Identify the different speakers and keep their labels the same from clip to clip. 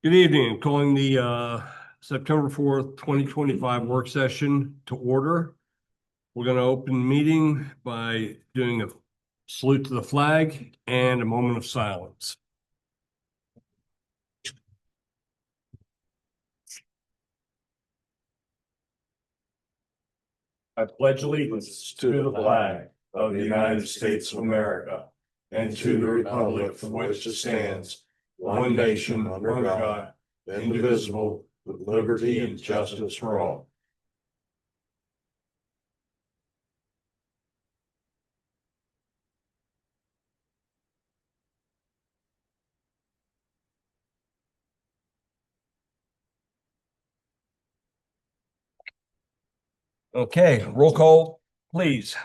Speaker 1: Good evening. Calling the September 4th, 2025 work session to order. We're going to open the meeting by doing a salute to the flag and a moment of silence. I pledge allegiance to the flag of the United States of America and to the republic for which it stands, one nation under God, indivisible, with liberty and justice for all. Okay, roll call, please.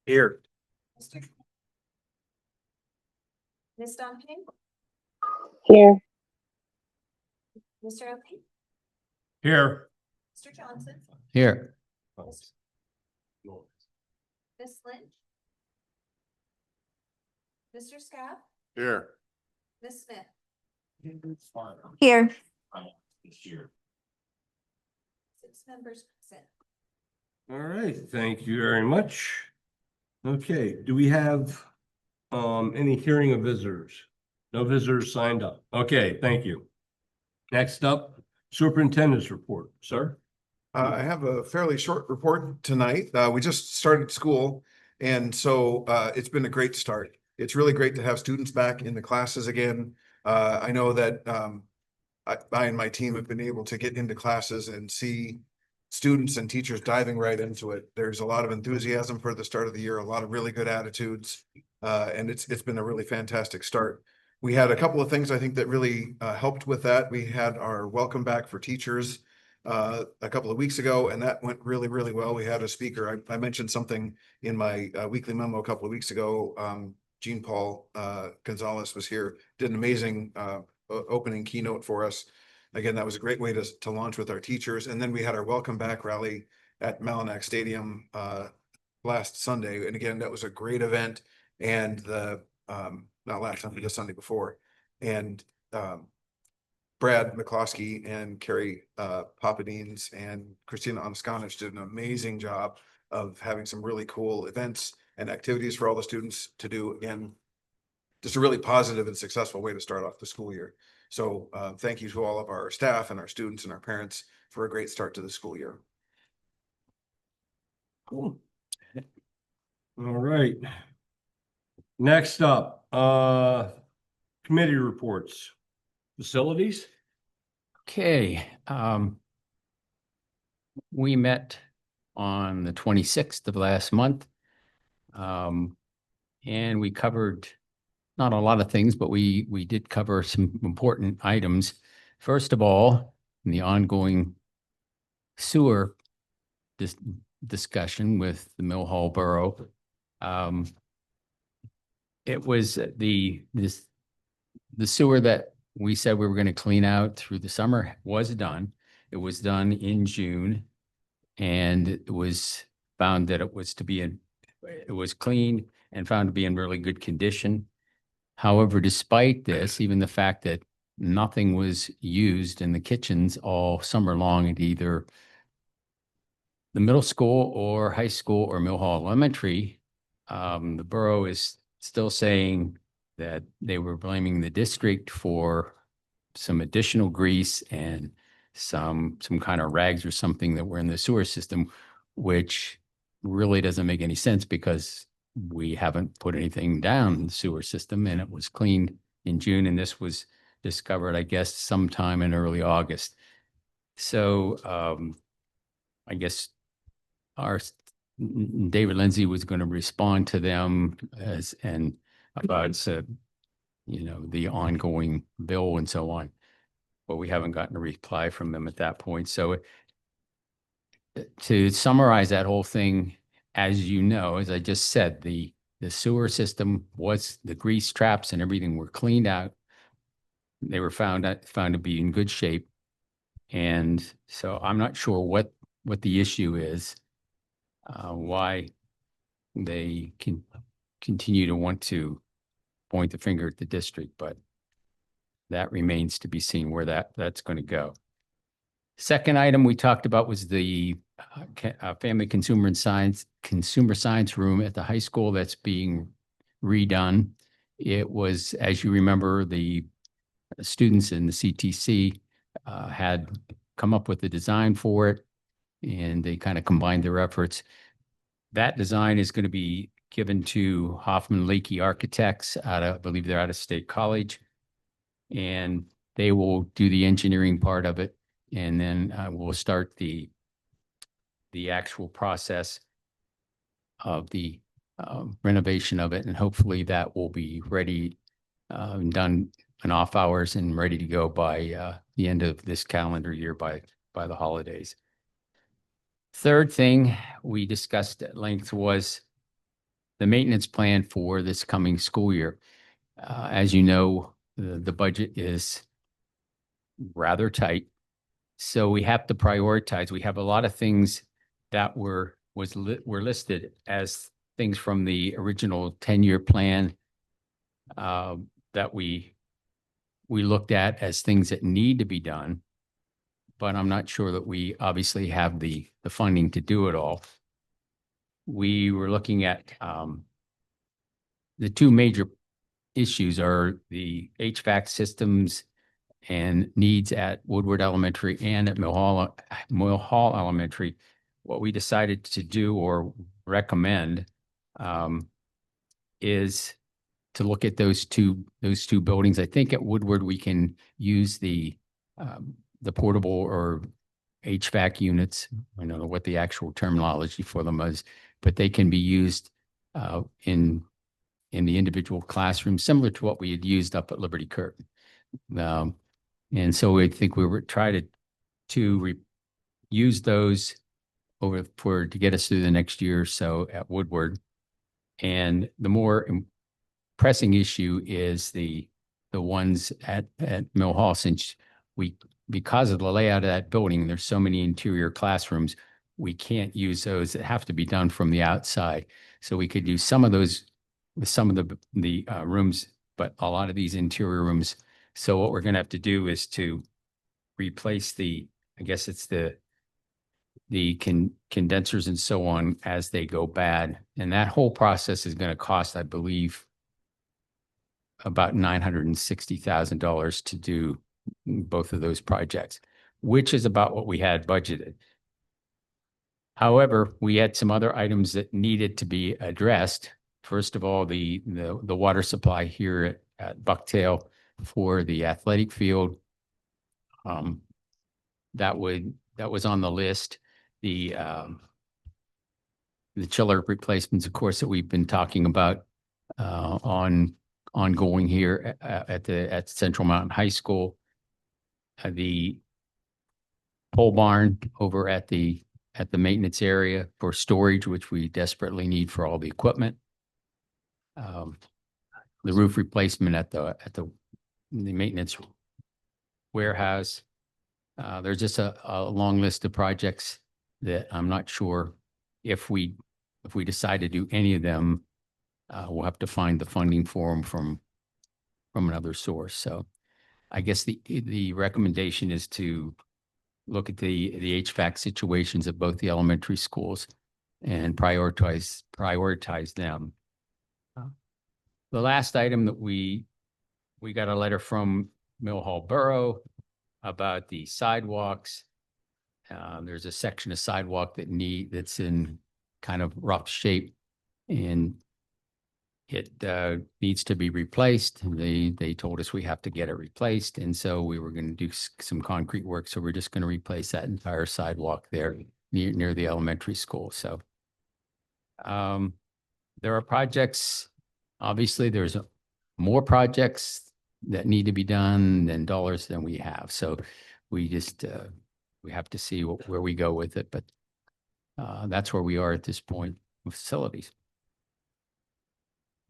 Speaker 1: Here.
Speaker 2: Ms. Duncan?
Speaker 3: Here.
Speaker 2: Mr. Oakley?
Speaker 1: Here.
Speaker 2: Mr. Johnson?
Speaker 4: Here.
Speaker 2: Ms. Lynch? Mr. Scott?
Speaker 1: Here.
Speaker 2: Ms. Smith?
Speaker 3: Here.
Speaker 2: 6 members present.
Speaker 1: All right, thank you very much. Okay, do we have any hearing of visitors? No visitors signed up. Okay, thank you. Next up, superintendent's report, sir.
Speaker 5: I have a fairly short report tonight. We just started school, and so it's been a great start. It's really great to have students back in the classes again. I know that I and my team have been able to get into classes and see students and teachers diving right into it. There's a lot of enthusiasm for the start of the year, a lot of really good attitudes, and it's been a really fantastic start. We had a couple of things I think that really helped with that. We had our welcome back for teachers a couple of weeks ago, and that went really, really well. We had a speaker. I mentioned something in my weekly memo a couple of weeks ago. Jean Paul Gonzalez was here, did an amazing opening keynote for us. Again, that was a great way to launch with our teachers. And then we had our welcome back rally at Malinak Stadium last Sunday. And again, that was a great event. And not last Sunday, the Sunday before. And Brad McCloskey and Carrie Papadines and Christina Anaskanish did an amazing job of having some really cool events and activities for all the students to do. Again, just a really positive and successful way to start off the school year. So thank you to all of our staff and our students and our parents for a great start to the school year.
Speaker 1: Cool. All right. Next up, committee reports. Facilities?
Speaker 4: Okay. We met on the 26th of last month. And we covered not a lot of things, but we did cover some important items. First of all, in the ongoing sewer discussion with the Mill Hall Borough, it was the sewer that we said we were going to clean out through the summer was done. It was done in June, and it was found that it was clean and found to be in really good condition. However, despite this, even the fact that nothing was used in the kitchens all summer long at either the middle school or high school or Mill Hall Elementary, the borough is still saying that they were blaming the district for some additional grease and some kind of rags or something that were in the sewer system, which really doesn't make any sense because we haven't put anything down the sewer system, and it was cleaned in June, and this was discovered, I guess, sometime in early August. So I guess our David Lindsay was going to respond to them about the ongoing bill and so on, but we haven't gotten a reply from them at that point. So to summarize that whole thing, as you know, as I just said, the sewer system was, the grease traps and everything were cleaned out. They were found to be in good shape. And so I'm not sure what the issue is, why they can continue to want to point the finger at the district, but that remains to be seen where that's going to go. Second item we talked about was the family consumer science room at the high school that's being redone. It was, as you remember, the students in the CTC had come up with the design for it, and they kind of combined their efforts. That design is going to be given to Hoffman Lakey Architects out of, I believe they're out of State College, and they will do the engineering part of it. And then we'll start the actual process of the renovation of it. And hopefully that will be ready and done in off hours and ready to go by the end of this calendar year by the holidays. Third thing we discussed at length was the maintenance plan for this coming school year. As you know, the budget is rather tight. So we have to prioritize. We have a lot of things that were listed as things from the original 10-year plan that we looked at as things that need to be done. But I'm not sure that we obviously have the funding to do it all. We were looking at the two major issues are the HVAC systems and needs at Woodward Elementary and at Mill Hall Elementary. What we decided to do or recommend is to look at those two buildings. I think at Woodward we can use the portable or HVAC units. I don't know what the actual terminology for them is, but they can be used in the individual classrooms, similar to what we had used up at Liberty Curtain. And so I think we were trying to use those to get us through the next year or so at Woodward. And the more pressing issue is the ones at Mill Hall, since because of the layout of that building, there's so many interior classrooms, we can't use those. That have to be done from the outside. So we could do some of those with some of the rooms, but a lot of these interior rooms. So what we're going to have to do is to replace I guess it's the condensers and so on as they go bad. And that whole process is going to cost, I believe, about $960,000 to do both of those projects, which is about what we had budgeted. However, we had some other items that needed to be addressed. First of all, the water supply here at Bucktail for the athletic field. That was on the list. The chiller replacements, of course, that we've been talking about ongoing here at Central Mountain High School. The pole barn over at the maintenance area for storage, which we desperately need for all the equipment. The roof replacement at the maintenance warehouse. There's just a long list of projects that I'm not sure if we decide to do any of them, we'll have to find the funding for them from another source. So I guess the recommendation is to look at the HVAC situations at both the elementary schools and prioritize them. The last item that we got a letter from Mill Hall Borough about the sidewalks. There's a section of sidewalk that's in kind of rough shape, and it needs to be replaced. They told us we have to get it replaced, and so we were going to do some concrete work. So we're just going to replace that entire sidewalk there near the elementary school. So there are projects. Obviously, there's more projects that need to be done than dollars than we have. So we just we have to see where we go with it. But that's where we are at this point with facilities.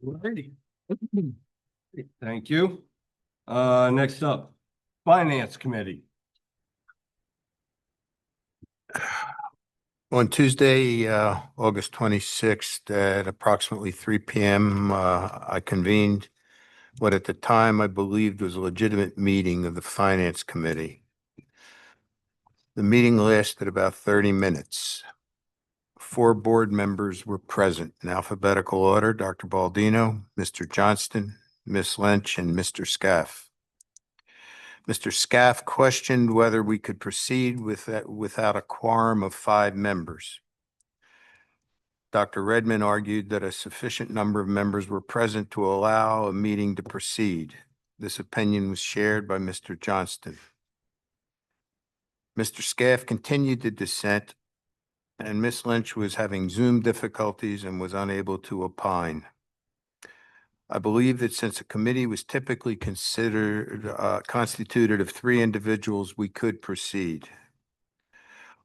Speaker 1: Alrighty. Thank you. Next up, Finance Committee.
Speaker 6: On Tuesday, August 26th at approximately 3 p.m., I convened what at the time I believed was a legitimate meeting of the Finance Committee. The meeting lasted about 30 minutes. 4 board members were present in alphabetical order: Dr. Baldino, Mr. Johnston, Ms. Lynch, and Mr. Scaff. Mr. Scaff questioned whether we could proceed with that without a quorum of 5 members. Dr. Redmond argued that a sufficient number of members were present to allow a meeting to proceed. This opinion was shared by Mr. Johnston. Mr. Scaff continued to dissent, and Ms. Lynch was having Zoom difficulties and was unable to opine. I believe that since a committee was typically constituted of 3 individuals, we could proceed.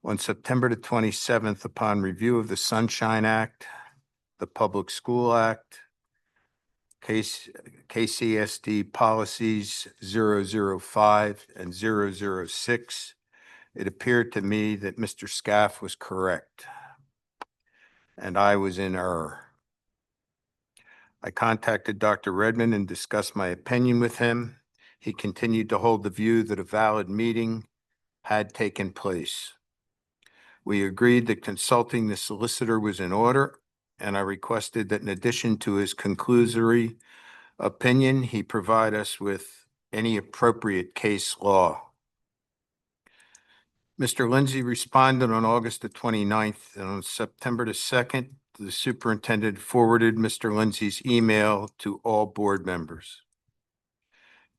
Speaker 6: On September the 27th, upon review of the Sunshine Act, the Public School Act, KCSD policies 005 and 006, it appeared to me that Mr. Scaff was correct, and I was in error. I contacted Dr. Redmond and discussed my opinion with him. He continued to hold the view that a valid meeting had taken place. We agreed that consulting the solicitor was in order, and I requested that in addition to his conclusory opinion, he provide us with any appropriate case law. Mr. Lindsay responded on August the 29th, and on September the 2nd, the superintendent forwarded Mr. Lindsay's email to all board members.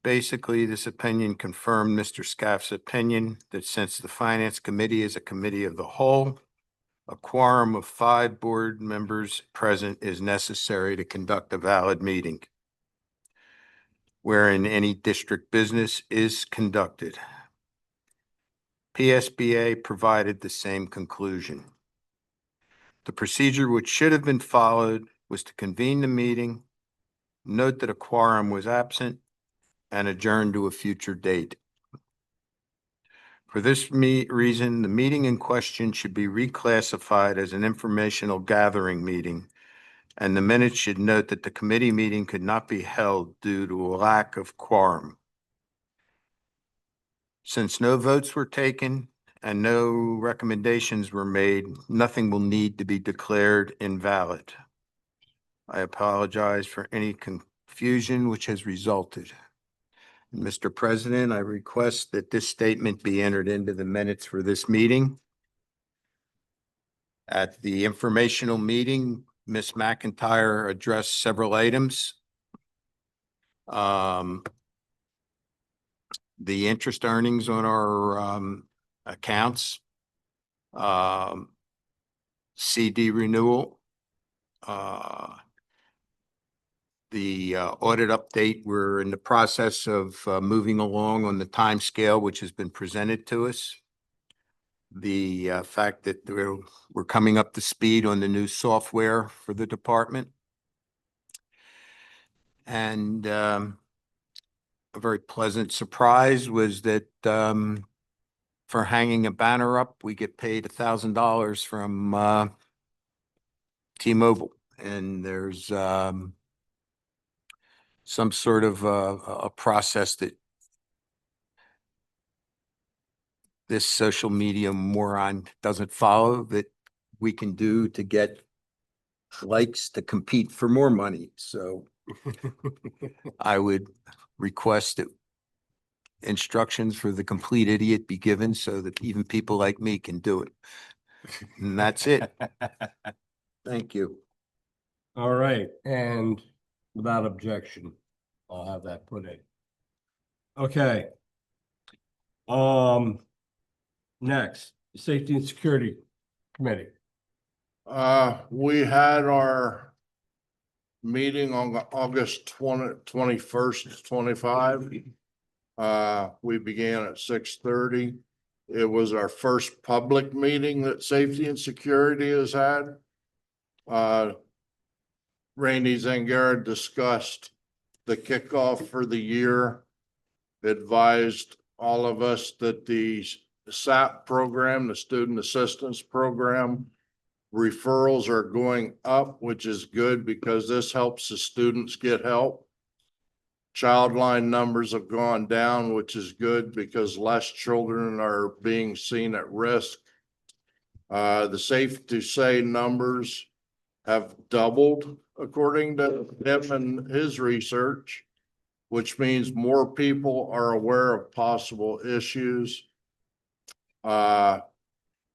Speaker 6: Basically, this opinion confirmed Mr. Scaff's opinion that since the Finance Committee is a committee of the whole, a quorum of 5 board members present is necessary to conduct a valid meeting wherein any district business is conducted. PSBA provided the same conclusion. The procedure which should have been followed was to convene the meeting, note that a quorum was absent, and adjourn to a future date. For this reason, the meeting in question should be reclassified as an informational gathering meeting, and the minutes should note that the committee meeting could not be held due to a lack of quorum. Since no votes were taken and no recommendations were made, nothing will need to be declared invalid. I apologize for any confusion which has resulted. Mr. President, I request that this statement be entered into the minutes for this meeting. At the informational meeting, Ms. McIntyre addressed several items. The interest earnings on our accounts, CD renewal, the audit update. We're in the process of moving along on the time scale which has been presented to us. The fact that we're coming up to speed on the new software for the department. And a very pleasant surprise was that for hanging a banner up, we get paid $1,000 from T-Mobile. And there's some sort of a process that this social media moron doesn't follow that we can do to get likes to compete for more money. So I would request that instructions for the complete idiot be given so that even people like me can do it. And that's it. Thank you.
Speaker 1: All right, and without objection, I'll have that put in. Okay. Next, Safety and Security Committee.
Speaker 7: We had our meeting on August 21st, 25. We began at 6:30. It was our first public meeting that Safety and Security has had. Randy Zangara discussed the kickoff for the year, advised all of us that the SAP program, the Student Assistance Program, referrals are going up, which is good because this helps the students get help. child line numbers have gone down, which is good because less children are being seen at risk. The safe to say numbers have doubled according to him and his research, which means more people are aware of possible issues. Well,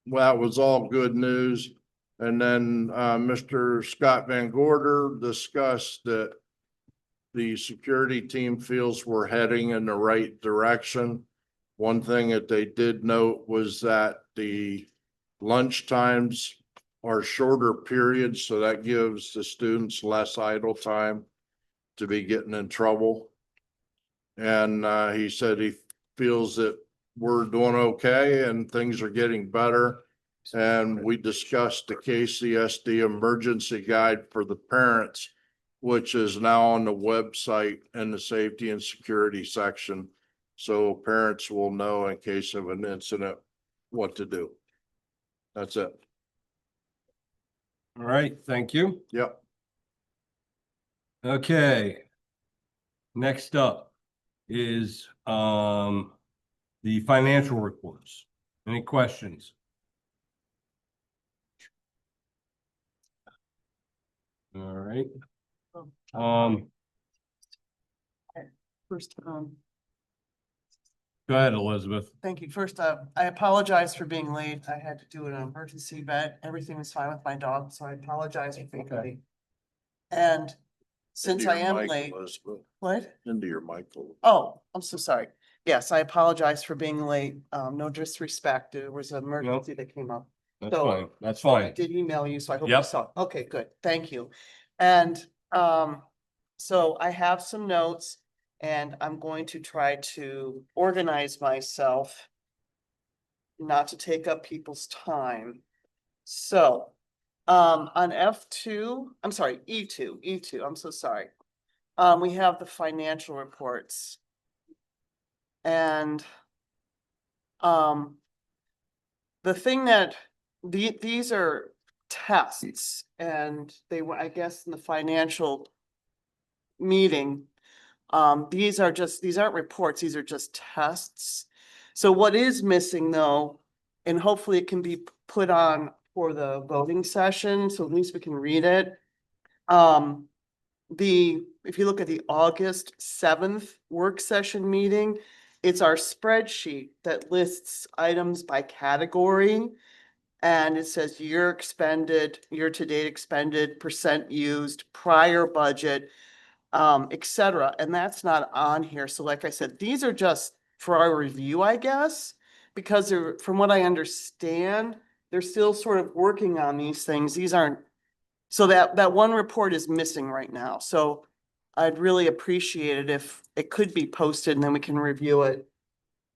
Speaker 7: that was all good news. And then Mr. Scott Van Gorder discussed that the security team feels we're heading in the right direction. One thing that they did note was that the lunch times are shorter periods, so that gives the students less idle time to be getting in trouble. And he said he feels that we're doing okay and things are getting better. And we discussed the KCSD emergency guide for the parents, which is now on the website in the safety and security section. So parents will know in case of an incident what to do. That's it.
Speaker 1: All right, thank you.
Speaker 7: Yep.
Speaker 1: Okay. Next up is the financial reports. Any questions? All right.
Speaker 8: First,
Speaker 1: Go ahead, Elizabeth.
Speaker 8: thank you. First, I apologize for being late. I had to do an emergency vet. Everything was fine with my dog, so I apologize for being
Speaker 1: Okay.
Speaker 8: late. And since
Speaker 7: Into
Speaker 8: I
Speaker 7: your
Speaker 8: am
Speaker 7: mic,
Speaker 8: late,
Speaker 7: Elizabeth.
Speaker 8: what?
Speaker 7: Into your mic.
Speaker 8: Oh, I'm so sorry. Yes, I apologize for being late. No disrespect. There was an emergency that came up.
Speaker 1: That's
Speaker 8: So-
Speaker 1: fine. That's
Speaker 8: I
Speaker 1: fine.
Speaker 8: did email you, so I hope you
Speaker 1: Yep.
Speaker 8: saw. Okay, good. Thank you. And so I have some notes and I'm going to try to organize myself not to take up people's time. So on F2, I'm sorry, E2, I'm so sorry. We have the financial reports. And the thing that these are tests and they were, I guess, in the financial meeting. These aren't reports, these are just tests. So what is missing though, and hopefully it can be put on for the voting session, so at least we can read it. If you look at the August 7th work session meeting, it's our spreadsheet that lists items by category. And it says year expended, year to date expended, percent used, prior budget, et cetera. And that's not on here. So like I said, these are just for our review, I guess, because they're, from what I understand, they're still sort of working on these things. These aren't, so that one report is missing right now. So I'd really appreciate it if it could be posted and then we can review it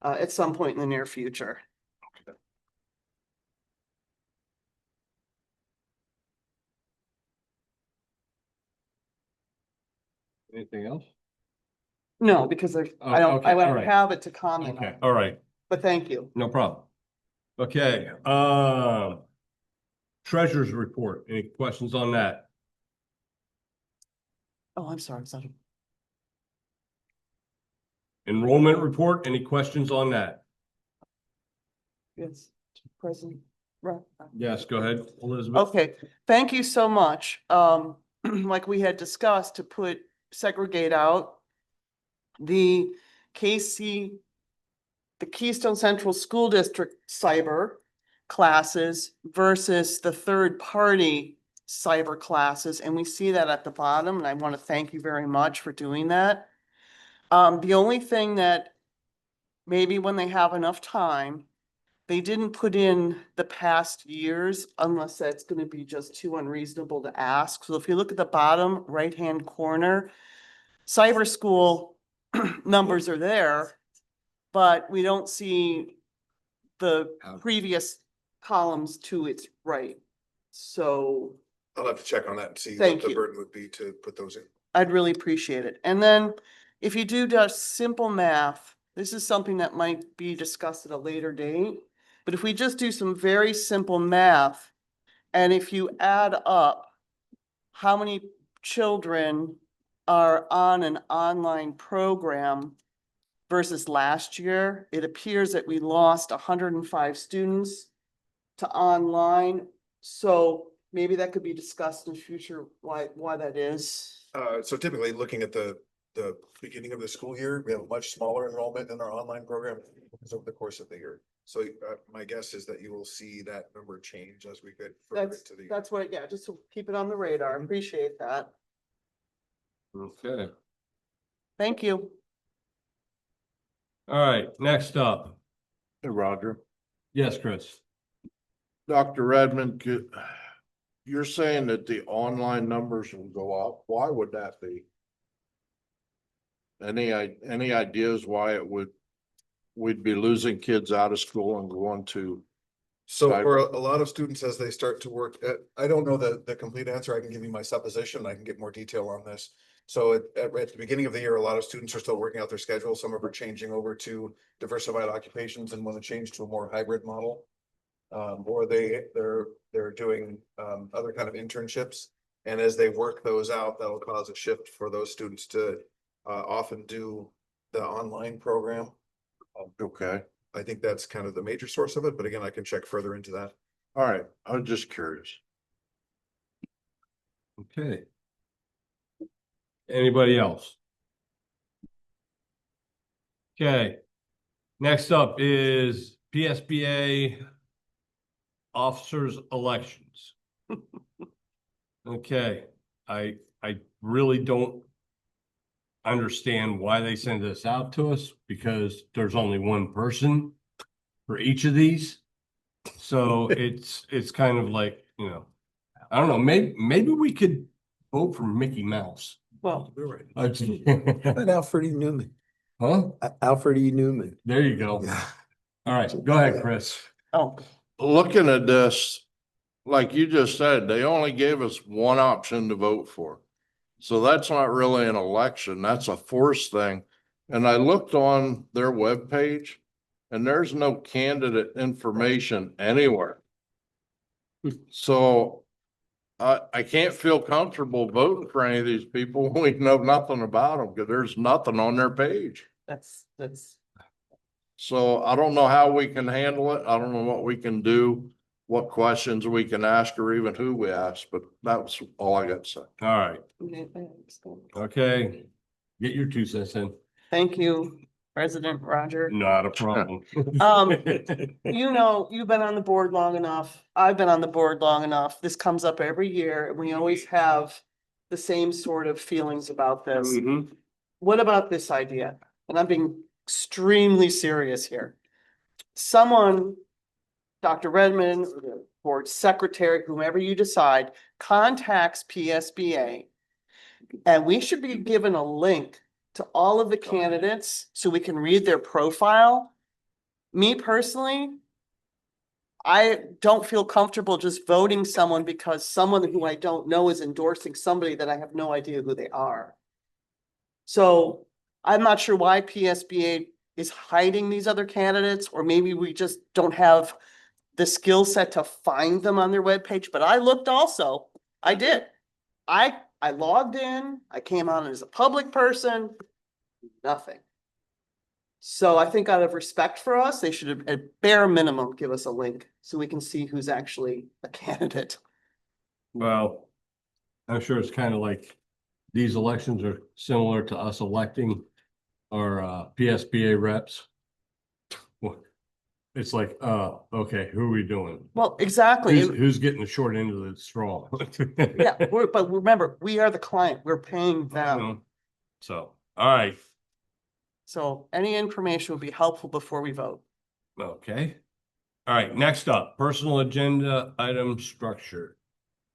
Speaker 8: at some point in the near future.
Speaker 1: Anything else?
Speaker 8: No, because there's,
Speaker 1: Oh,
Speaker 8: I don't
Speaker 1: okay, all right.
Speaker 8: have it to comment
Speaker 1: Okay,
Speaker 8: on,
Speaker 1: all right,
Speaker 8: but thank you.
Speaker 1: no problem. Okay, treasurer's report. Any questions on that?
Speaker 8: Oh, I'm sorry. Sorry.
Speaker 1: Enrollment report. Any questions on that?
Speaker 8: Yes, President. Right.
Speaker 1: Yes, go ahead, Elizabeth.
Speaker 8: Okay, thank you so much. Like we had discussed, to segregate out the the Keystone Central School District cyber classes versus the third-party cyber classes, and we see that at the bottom, and I want to thank you very much for doing that. The only thing that maybe when they have enough time, they didn't put in the past years unless that's gonna be just too unreasonable to ask. So if you look at the bottom right-hand corner, cyber school numbers are there, but we don't see the previous columns to its right. So
Speaker 5: I'll have to check on that and see what
Speaker 8: Thank
Speaker 5: the
Speaker 8: you.
Speaker 5: burden would be to put those in.
Speaker 8: I'd really appreciate it. And then if you do just simple math, this is something that might be discussed at a later date. But if we just do some very simple math, and if you add up how many children are on an online program versus last year, it appears that we lost 105 students to online. So maybe that could be discussed in the future, why that is.
Speaker 5: So typically, looking at the beginning of the school year, we have a much smaller enrollment in our online program over the course of the year. So my guess is that you will see that number change as we get further into the year.
Speaker 8: That's what, yeah, just to keep it on the radar. Appreciate that.
Speaker 1: Okay.
Speaker 8: Thank you.
Speaker 1: All right, next up.
Speaker 7: Hey, Roger.
Speaker 1: Yes, Chris.
Speaker 7: Dr. Redmond, you're saying that the online numbers will go up. Why would that be? Any ideas why we'd be losing kids out of school and going to?
Speaker 5: So for a lot of students, as they start to work, I don't know the complete answer. I can give you my supposition. I can get more detail on this. So at the beginning of the year, a lot of students are still working out their schedule. Some of them are changing over to diversified occupations and want to change to a more hybrid model. Or they're doing other kind of internships. And as they work those out, that'll cause a shift for those students to often do the online program.
Speaker 7: Okay,
Speaker 5: I think that's kind of the major source of it, but again, I can check further into that.
Speaker 7: all right. I was just curious.
Speaker 1: Okay. Anybody else? Okay. Next up is PSBA officers elections. Okay, I really don't understand why they send this out to us because there's only one person for each of these. So it's kind of like, you know, I don't know, maybe we could vote for Mickey Mouse.
Speaker 8: Well,
Speaker 5: We're right.
Speaker 6: And Alfred E. Newman,
Speaker 1: Huh?
Speaker 6: Alfred E. Newman.
Speaker 1: There you go. All right, go ahead, Chris.
Speaker 8: oh,
Speaker 7: Looking at this, like you just said, they only gave us one option to vote for. So that's not really an election, that's a force thing. And I looked on their webpage and there's no candidate information anywhere. So I can't feel comfortable voting for any of these people when we know nothing about them because there's nothing on their page.
Speaker 8: that's.
Speaker 7: So I don't know how we can handle it. I don't know what we can do, what questions we can ask or even who we ask, but that was all I got to say.
Speaker 1: All right, okay. Get your 2 cents in.
Speaker 8: Thank you, President Roger.
Speaker 1: Not a problem.
Speaker 8: You know, you've been on the board long enough. I've been on the board long enough. This comes up every year and we always have the same sort of feelings about this.
Speaker 1: Mhm.
Speaker 8: What about this idea? And I'm being extremely serious here. Someone, Dr. Redmond, or the board secretary, whomever you decide, contacts PSBA. And we should be given a link to all of the candidates so we can read their profile. Me personally, I don't feel comfortable just voting someone because someone who I don't know is endorsing somebody that I have no idea who they are. So I'm not sure why PSBA is hiding these other candidates, or maybe we just don't have the skill set to find them on their webpage, but I looked also. I did. I logged in, I came on as a public person, nothing. So I think out of respect for us, they should have, at bare minimum, give us a link so we can see who's actually a candidate.
Speaker 1: Well, I'm sure it's kind of like these elections are similar to us electing our PSBA reps. It's like, okay, who are we doing?
Speaker 8: Well, exactly.
Speaker 1: Who's getting the short end of the straw?
Speaker 8: Yeah, but remember, we are the client. We're paying them.
Speaker 1: So, all right,
Speaker 8: So any information would be helpful before we vote.
Speaker 1: okay. All right, next up, personal agenda item structure.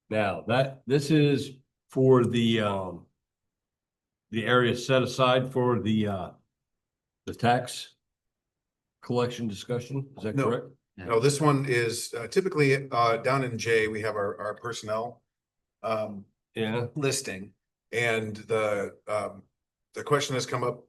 Speaker 1: Now this is for the area set aside for the tax collection discussion, is that
Speaker 5: No.
Speaker 1: correct?
Speaker 5: No, this one is typically down in J, we have our personnel
Speaker 1: Yeah,
Speaker 5: listing. And the question has come up,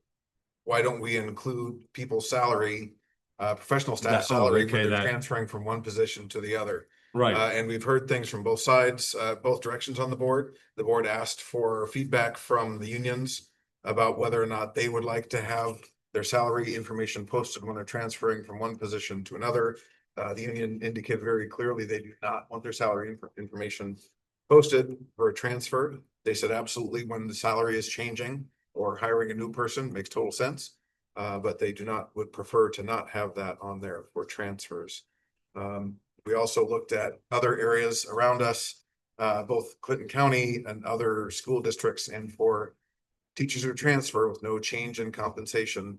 Speaker 5: why don't we include people's salary, professional staff
Speaker 1: That- oh,
Speaker 5: salary
Speaker 1: okay,
Speaker 5: when they're
Speaker 1: that-
Speaker 5: transferring from one position to the other?
Speaker 1: Right.
Speaker 5: And we've heard things from both sides, both directions on the board. The board asked for feedback from the unions about whether or not they would like to have their salary information posted when they're transferring from one position to another. The union indicated very clearly they do not want their salary information posted for a transfer. They said absolutely when the salary is changing or hiring a new person makes total sense. But they would prefer to not have that on there for transfers. We also looked at other areas around us, both Clinton County and other school districts, and for teachers who transfer with no change in compensation,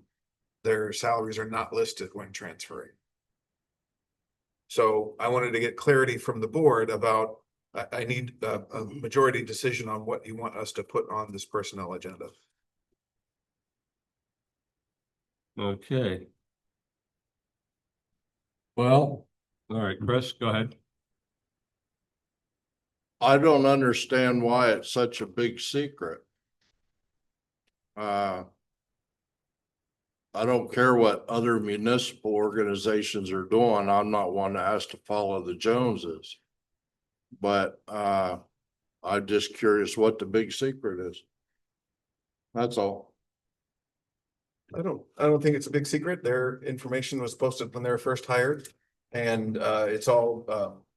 Speaker 5: their salaries are not listed when transferring. So I wanted to get clarity from the board about, I need a majority decision on what you want us to put on this personnel agenda.
Speaker 1: Okay. Well, all right, Chris, go ahead.
Speaker 7: I don't understand why it's such a big secret. I don't care what other municipal organizations are doing. I'm not one that has to follow the Joneses. But I'm just curious what the big secret is. That's all.
Speaker 5: I don't think it's a big secret. Their information was posted when they were first hired. And it's all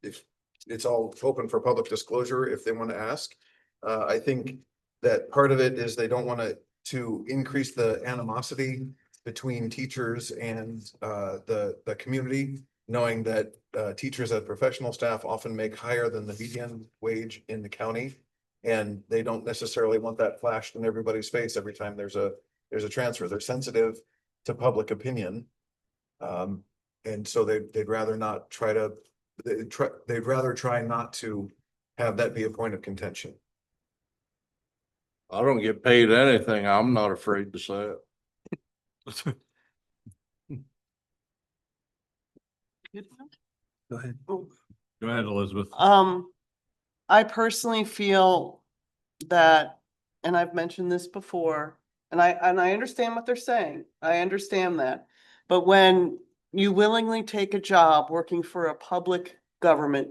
Speaker 5: open for public disclosure if they want to ask. I think that part of it is they don't want to increase the animosity between teachers and the community, knowing that teachers as professional staff often make higher than the median wage in the county. And they don't necessarily want that flashed in everybody's face every time there's a transfer. They're sensitive to public opinion. And so they'd rather not they'd rather try not to have that be a point of contention.
Speaker 7: I don't get paid anything. I'm not afraid to say it.
Speaker 6: Go ahead.
Speaker 1: Go ahead, Elizabeth.
Speaker 8: I personally feel that, and I've mentioned this before, and I understand what they're saying. I understand that. But when you willingly take a job working for a public government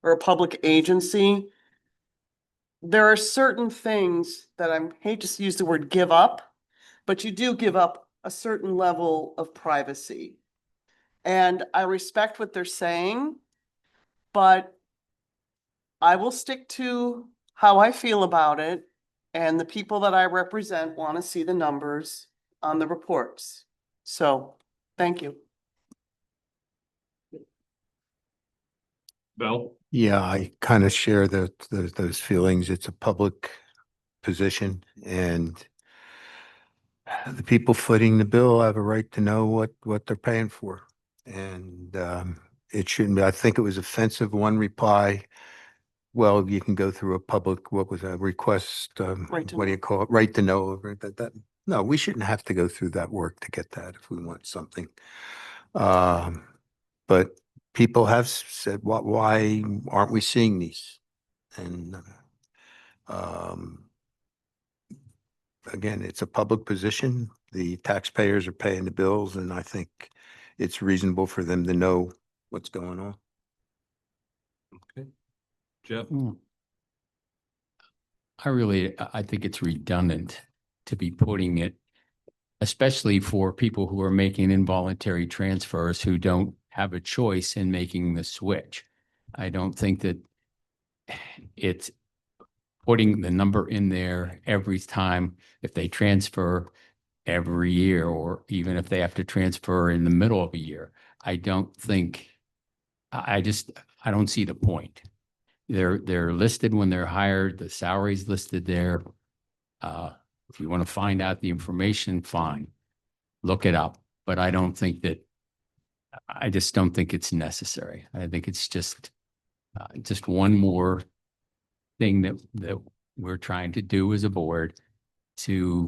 Speaker 8: or a public agency, there are certain things that I hate to use the word give up, but you do give up a certain level of privacy. And I respect what they're saying, but I will stick to how I feel about it. And the people that I represent want to see the numbers on the reports. So, thank you.
Speaker 1: Bill?
Speaker 6: Yeah, I kind of share those feelings. It's a public position and the people footing the bill have a right to know what they're paying for. And it shouldn't be, I think it was offensive. One reply, well, you can go through a public, what was that request?
Speaker 8: Right to
Speaker 6: What do you call it? Right to know. No, we shouldn't have to go through that work to get that if we want something. But people have said, why aren't we seeing these? And again, it's a public position. The taxpayers are paying the bills, and I think it's reasonable for them to know what's going on.
Speaker 1: Jeff?
Speaker 4: I think it's redundant to be putting it, especially for people who are making involuntary transfers who don't have a choice in making the switch. I don't think that it's putting the number in there every time if they transfer every year, or even if they have to transfer in the middle of a year. I don't see the point. They're listed when they're hired, the salary's listed there. If you want to find out the information, fine, look it up. But I just don't think it's necessary. I think it's just one more thing that we're trying to do as a board to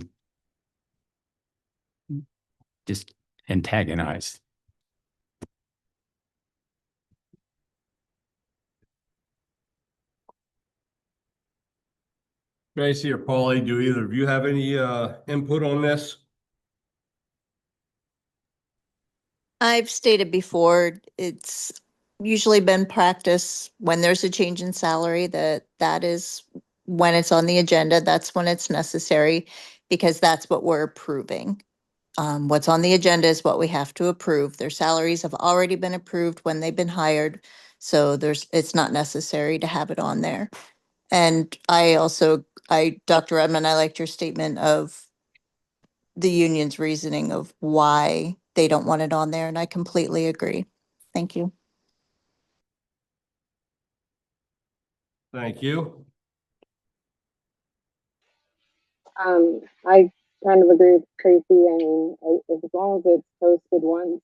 Speaker 4: just antagonize.
Speaker 1: Tracy or Paulie, do either of you have any input on this?
Speaker 9: I've stated before, it's usually been practice when there's a change in salary, that is when it's on the agenda, that's when it's necessary, because that's what we're approving. What's on the agenda is what we have to approve. Their salaries have already been approved when they've been hired. So it's not necessary to have it on there. And Dr. Redmond, I liked your statement of the union's reasoning of why they don't want it on there, and I completely agree. Thank you.
Speaker 1: Thank you.
Speaker 3: I kind of agree with Tracy. I mean, as long as it's posted once,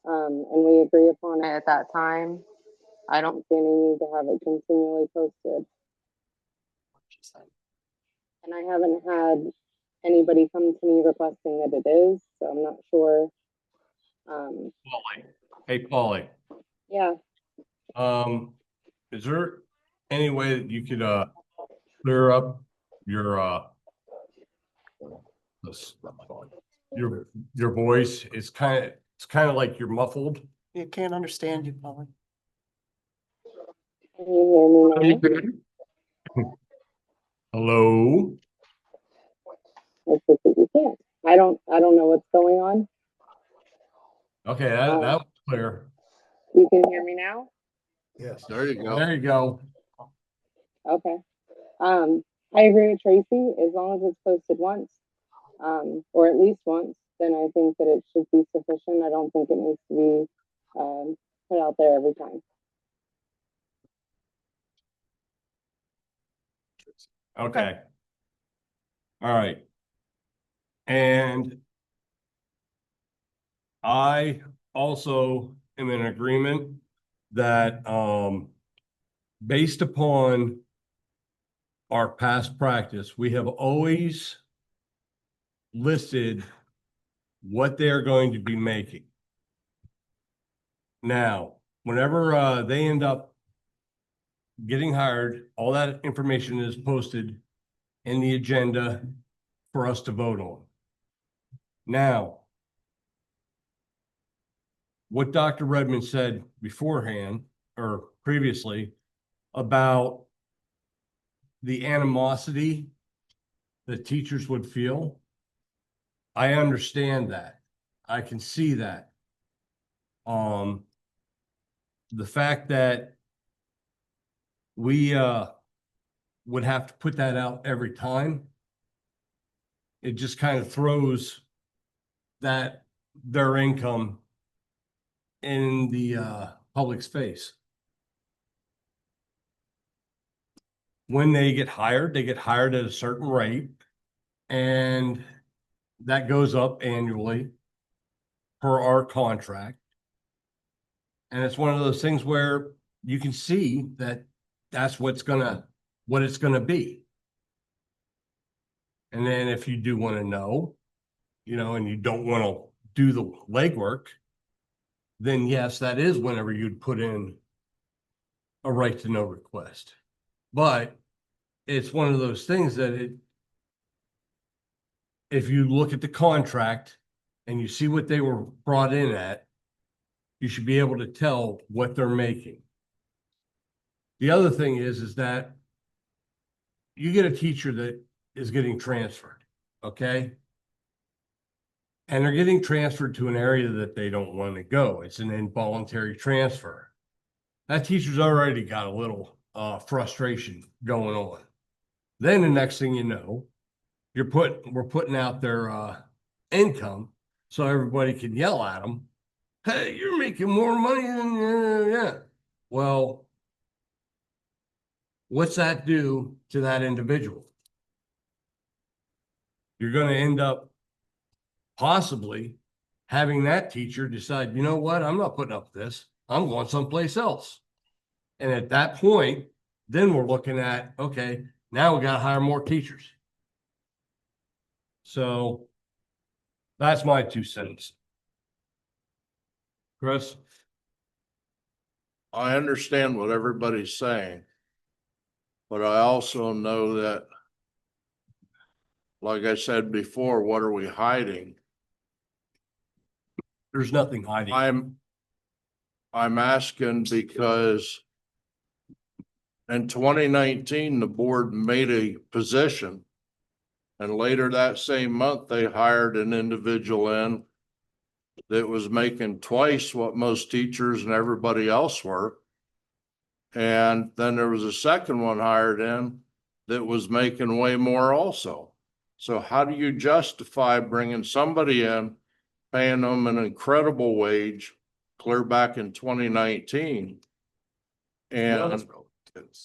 Speaker 3: and we agree upon it at that time, I don't see any need to have it continually posted. And I haven't had anybody come to me requesting that it is, so I'm not sure.
Speaker 1: Paulie. Hey, Paulie,
Speaker 3: Yeah,
Speaker 1: is there any way that you could, clear up your, this- your voice? It's kind of like you're muffled.
Speaker 8: You can't understand you, Polly.
Speaker 3: can you hear me now?
Speaker 1: Hello?
Speaker 3: It's just that you can't. I don't know what's going on.
Speaker 1: Okay, that was clear.
Speaker 3: You can hear me now?
Speaker 5: Yes.
Speaker 7: There you go.
Speaker 1: There you go.
Speaker 3: Okay. I agree with Tracy. As long as it's posted once, or at least once, then I think that it should be sufficient. I don't think it needs to be, put out there every time.
Speaker 1: Okay. All right. And I also am in agreement that, based upon our past practice, we have always listed what they're going to be making. Now, whenever, they end up getting hired, all that information is posted in the agenda for us to vote on. Now, what Dr. Redmond said beforehand or previously about the animosity that teachers would feel, I understand that. I can see that. The fact that we would have to put that out every time, it just kind of throws that their income in the public's face. When they get hired at a certain rate, and that goes up annually per our contract. And it's one of those things where you can see that that's what it's gonna be. And then if you do want to know, and you don't want to do the legwork, then yes, that is whenever you'd put in a right to know request. But it's one of those things that if you look at the contract and you see what they were brought in at, you should be able to tell what they're making. The other thing is that you get a teacher that is getting transferred, okay? And they're getting transferred to an area that they don't want to go. It's an involuntary transfer. That teacher's already got a little frustration going on. Then the next thing you know, we're putting out their income so everybody can yell at them. Hey, you're making more money than yeah. Well, what's that do to that individual? You're going to end up possibly having that teacher decide, you know what, I'm not putting up with this. I'm going someplace else. And at that point, then we're looking at, okay, now we got to hire more teachers. So that's my 2 cents. Chris?
Speaker 7: I understand what everybody's saying, but I also know that, like I said before, what are we hiding?
Speaker 1: There's nothing hiding.
Speaker 7: I'm asking because in 2019, the board made a position. And later that same month, they hired an individual in that was making twice what most teachers and everybody else were. And then there was a second one hired in that was making way more also. So how do you justify bringing somebody in, paying them an incredible wage clear back in 2019? And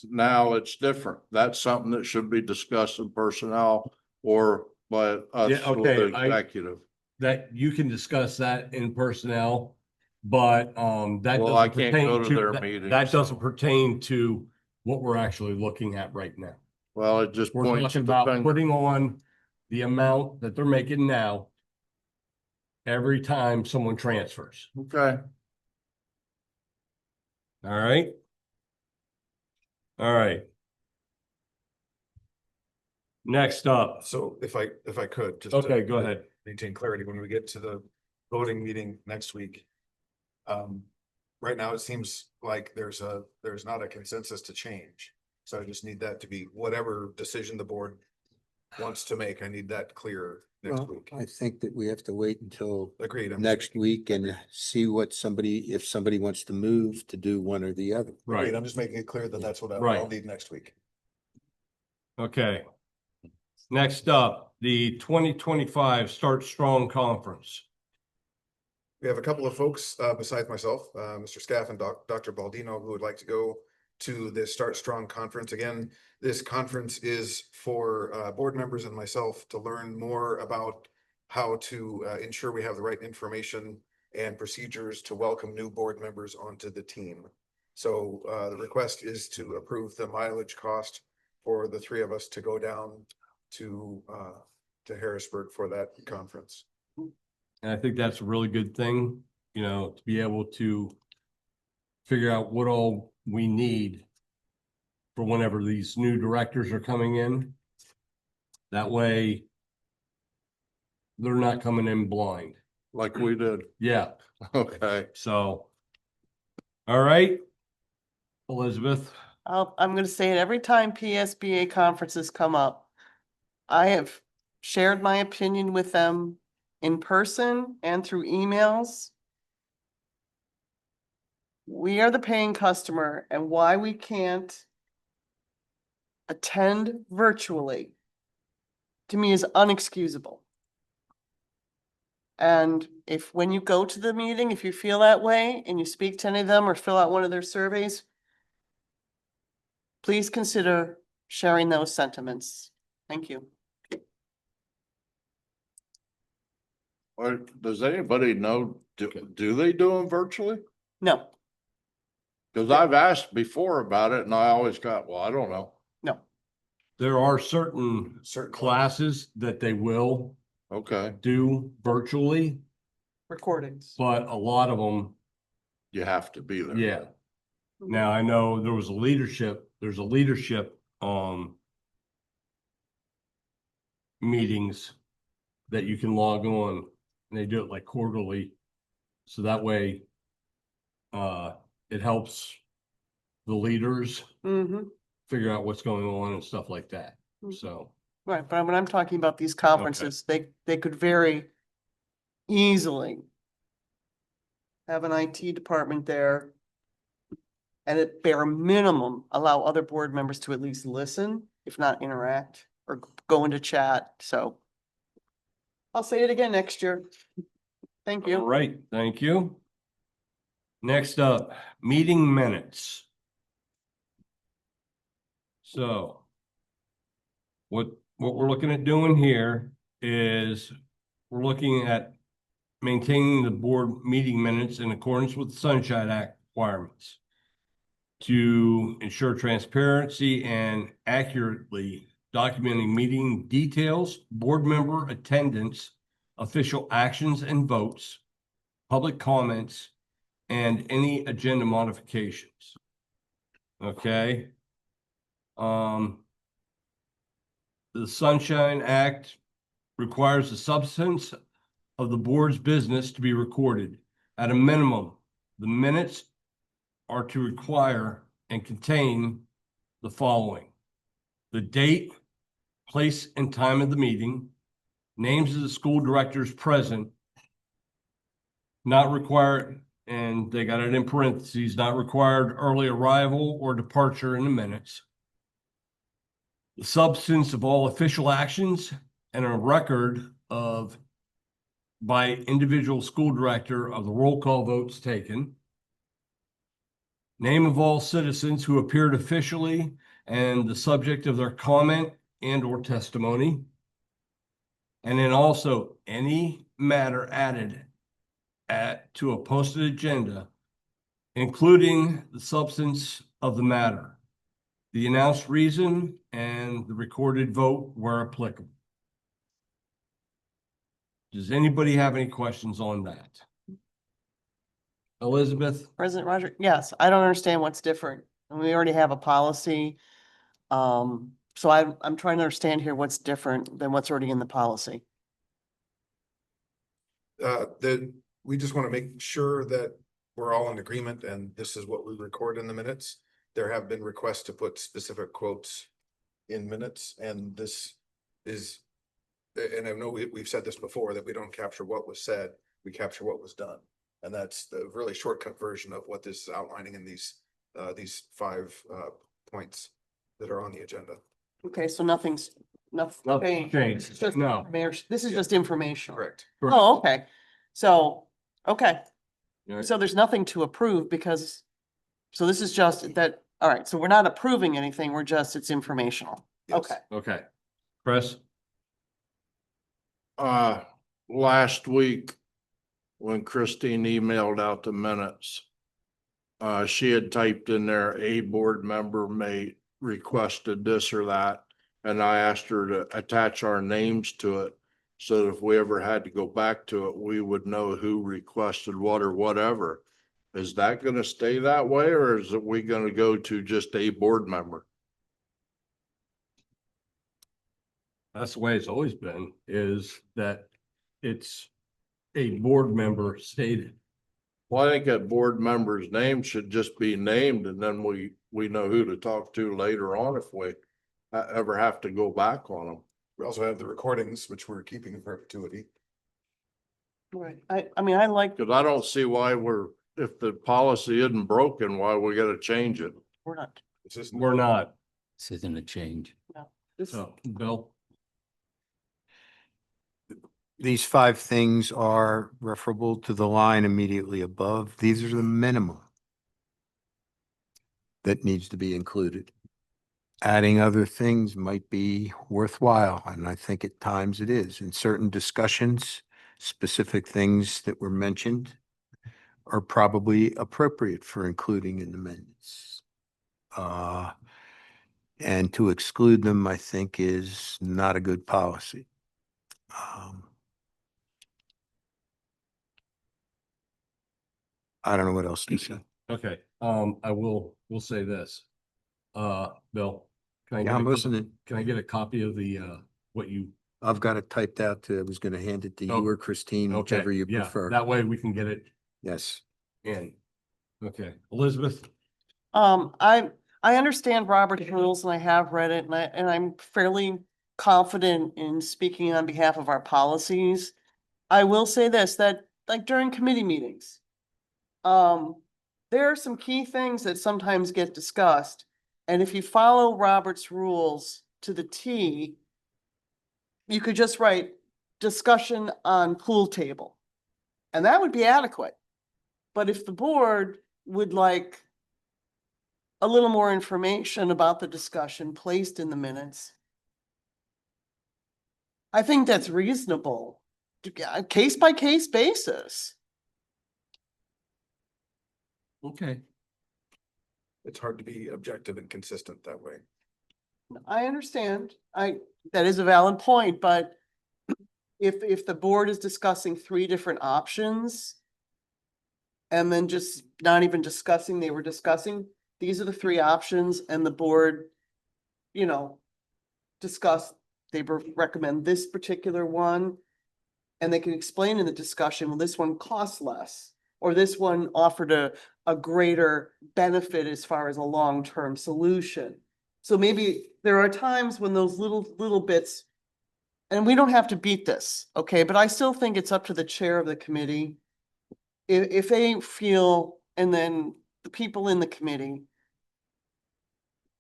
Speaker 7: now it's different. That's something that should be discussed in personnel or by us,
Speaker 1: Yeah,
Speaker 7: with
Speaker 1: okay,
Speaker 7: the
Speaker 1: I-
Speaker 7: executive.
Speaker 1: That you can discuss that in personnel, but that
Speaker 7: Well, I
Speaker 1: doesn't
Speaker 7: can't go
Speaker 1: pertain
Speaker 7: to
Speaker 1: to,
Speaker 7: their
Speaker 1: that-
Speaker 7: meetings,
Speaker 1: that doesn't
Speaker 7: so.
Speaker 1: pertain to what we're actually looking at right now.
Speaker 7: Well, it just
Speaker 1: We're
Speaker 7: points
Speaker 1: talking
Speaker 7: the
Speaker 1: about
Speaker 7: finger.
Speaker 1: putting on the amount that they're making now every time someone transfers.
Speaker 7: Okay,
Speaker 1: All right? All right. Next up.
Speaker 5: So if I could, just.
Speaker 1: Okay,
Speaker 5: to
Speaker 1: go ahead.
Speaker 5: Maintain clarity when we get to the voting meeting next week. Right now, it seems like there's not a consensus to change. So I just need that to be whatever decision the board wants to make. I need that clear next
Speaker 6: Well,
Speaker 5: week.
Speaker 6: I think that we have to wait until
Speaker 5: Agreed.
Speaker 6: next week and see what if somebody wants to move to do one or the other.
Speaker 5: Agreed. I'm just making it clear that that's what I'll
Speaker 1: Right.
Speaker 5: need next week.
Speaker 1: Okay. Next up, the 2025 Start Strong Conference.
Speaker 5: We have a couple of folks, besides myself, Mr. Scaff and Dr. Baldino, who would like to go to the Start Strong Conference. Again, this conference is for board members and myself to learn more about how to ensure we have the right information and procedures to welcome new board members onto the team. So the request is to approve the mileage cost for the three of us to go down to Harrisburg for that conference.
Speaker 1: And I think that's a really good thing, you know, to be able to figure out what all we need for whenever these new directors are coming in. That way they're not coming in blind.
Speaker 7: like we did.
Speaker 1: Yeah,
Speaker 7: Okay.
Speaker 1: so. All right, Elizabeth.
Speaker 8: I'm gonna say it every time PSBA conferences come up. I have shared my opinion with them in person and through emails. We are the paying customer, and why we can't attend virtually, to me, is unexcusable. And if, when you go to the meeting, if you feel that way and you speak to any of them or fill out one of their surveys, please consider sharing those sentiments. Thank you.
Speaker 7: Or does anybody know, do they do them virtually?
Speaker 8: No,
Speaker 7: Cause I've asked before about it and I always got, well, I don't know.
Speaker 8: no.
Speaker 1: There are certain
Speaker 5: Certain
Speaker 1: classes that they will
Speaker 7: Okay,
Speaker 1: do virtually,
Speaker 8: Recordings.
Speaker 1: but a lot of them,
Speaker 7: you have to be there.
Speaker 1: yeah. Now, I know there's a leadership meetings that you can log on, and they do it like quarterly. So that way, it helps the leaders
Speaker 8: Mm-hmm.
Speaker 1: figure out what's going on and stuff like that.
Speaker 8: Mhm.
Speaker 1: So,
Speaker 8: Right, but when I'm talking about these conferences, they could very easily have an IT department there. And at bare minimum, allow other board members to at least listen, if not interact or go into chat, so. I'll say it again next year. Thank
Speaker 1: all
Speaker 8: you.
Speaker 1: right, thank you. Next up, meeting minutes. So what we're looking at doing here is we're looking at maintaining the board meeting minutes in accordance with the Sunshine Act requirements to ensure transparency and accurately documenting meeting details, board member attendance, official actions and votes, public comments, and any agenda modifications. Okay. The Sunshine Act requires the substance of the board's business to be recorded. At a minimum, the minutes are to require and contain the following: the date, place, and time of the meeting, names of the school directors present, not required, and they got it in parentheses, not required early arrival or departure in the minutes, the substance of all official actions, and a record of by individual school director of the roll call votes taken, name of all citizens who appeared officially and the subject of their comment and or testimony, and then also any matter added to a posted agenda, including the substance of the matter, the announced reason, and the recorded vote where applicable. Does anybody have any questions on that? Elizabeth?
Speaker 8: President Roger, yes, I don't understand what's different. And we already have a policy. So I'm trying to understand here what's different than what's already in the policy.
Speaker 5: We just want to make sure that we're all in agreement and this is what we record in the minutes. There have been requests to put specific quotes in minutes, and this is, and I know we've said this before, that we don't capture what was said, we capture what was done. And that's the really shortcut version of what this is outlining in these 5 points that are on the agenda.
Speaker 8: Okay, so nothing's
Speaker 1: Nothing changed.
Speaker 8: It's just
Speaker 1: No.
Speaker 8: information. This is
Speaker 5: Yeah.
Speaker 8: just information.
Speaker 5: Correct.
Speaker 8: Oh, okay. So, okay.
Speaker 1: Yeah.
Speaker 8: So there's nothing to approve because, so this is just that, all right, so we're not approving anything, it's informational.
Speaker 5: Yes.
Speaker 8: Okay.
Speaker 1: Okay. Chris?
Speaker 7: Last week, when Christine emailed out the minutes, she had typed in there, a board member may requested this or that. And I asked her to attach our names to it, so that if we ever had to go back to it, we would know who requested what or whatever. Is that gonna stay that way, or is it we gonna go to just a board member?
Speaker 1: That's the way it's always been, is that it's a board member stated.
Speaker 7: Well, I think that board member's name should just be named, and then we know who to talk to later on if we ever have to go back on them.
Speaker 5: We also have the recordings, which we're keeping in perpetuity.
Speaker 8: Right. I mean, I like,
Speaker 7: Cause I don't see why if the policy isn't broken, why we gotta change it.
Speaker 8: we're not,
Speaker 5: It's just,
Speaker 1: We're not.
Speaker 4: This isn't a change.
Speaker 8: this,
Speaker 1: So, Bill?
Speaker 6: These 5 things are referable to the line immediately above. These are the minimum that needs to be included. Adding other things might be worthwhile, and I think at times it is. In certain discussions, specific things that were mentioned are probably appropriate for including in the minutes. And to exclude them, I think, is not a good policy. I don't know what else to say.
Speaker 1: Okay, we'll say this. Bill? Can I
Speaker 6: Yeah,
Speaker 1: get
Speaker 6: I'm
Speaker 1: a-
Speaker 6: listening.
Speaker 1: Can I get a copy of the, what you?
Speaker 6: I've got it typed out. I was going to hand it to you
Speaker 1: Oh,
Speaker 6: or Christine,
Speaker 1: Okay,
Speaker 6: whichever you
Speaker 1: yeah,
Speaker 6: prefer.
Speaker 1: that way we can get it
Speaker 6: Yes.
Speaker 1: in. Okay, Elizabeth?
Speaker 8: I understand Robert's rules and I have read it and I'm fairly confident in speaking on behalf of our policies. I will say this, that like during committee meetings, there are some key things that sometimes get discussed. And if you follow Robert's rules to the T, you could just write discussion on pool table. And that would be adequate. But if the board would like a little more information about the discussion placed in the minutes, I think that's reasonable, case by case basis.
Speaker 1: Okay.
Speaker 5: it's hard to be objective and consistent that way.
Speaker 8: I understand. That is a valid point, but if the board is discussing 3 different options and then just not even discussing, they were discussing, these are the 3 options and the board, discuss, they recommend this particular one. And they can explain in the discussion, well, this one costs less. or this one offered a greater benefit as far as a long-term solution. So maybe there are times when those little bits, and we don't have to beat this, okay, but I still think it's up to the chair of the committee. If they feel, and then the people in the committee,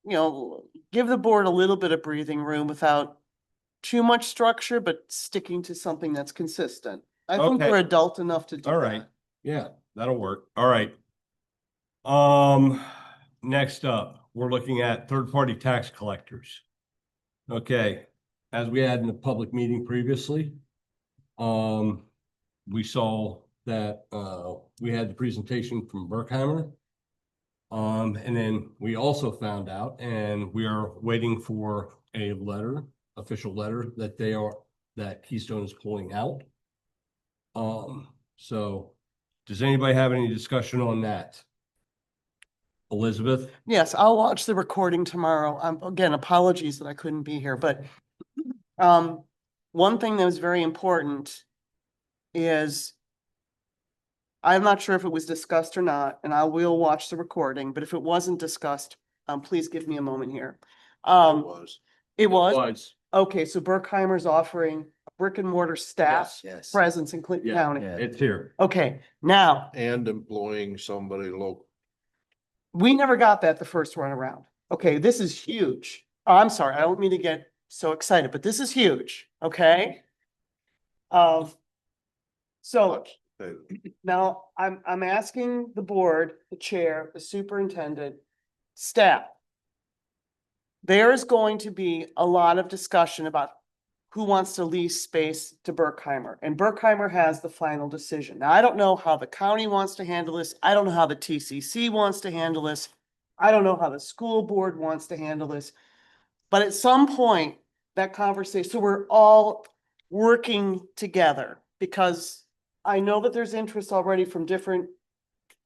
Speaker 8: you know, give the board a little bit of breathing room without too much structure, but sticking to something that's consistent. I think
Speaker 1: Okay.
Speaker 8: we're adult enough to do
Speaker 1: All right.
Speaker 8: that.
Speaker 1: Yeah, that'll work. All right. Next up, we're looking at third-party tax collectors. Okay, as we had in the public meeting previously, we saw that, we had the presentation from Berkheimer. And then we also found out, and we are waiting for a letter, official letter, that Keystone is pulling out. So does anybody have any discussion on that? Elizabeth?
Speaker 8: Yes, I'll watch the recording tomorrow. Again, apologies that I couldn't be here, but one thing that was very important is I'm not sure if it was discussed or not, and I will watch the recording, but if it wasn't discussed, please give me a moment here. It was? Okay, so Berkheimer's offering a brick and mortar staff
Speaker 4: Yes.
Speaker 8: presence in Clinton
Speaker 1: Yeah.
Speaker 8: County.
Speaker 4: Yeah.
Speaker 1: It's here.
Speaker 8: Okay, now,
Speaker 7: And employing somebody local.
Speaker 8: we never got that the first run around. Okay, this is huge. Oh, I'm sorry, I don't mean to get so excited, but this is huge, okay? So now I'm asking the board, the chair, the superintendent, staff. There is going to be a lot of discussion about who wants to lease space to Berkheimer, and Berkheimer has the final decision. Now, I don't know how the county wants to handle this. I don't know how the TCC wants to handle this. I don't know how the school board wants to handle this. But at some point, that conversation, so we're all working together, because I know that there's interest already from different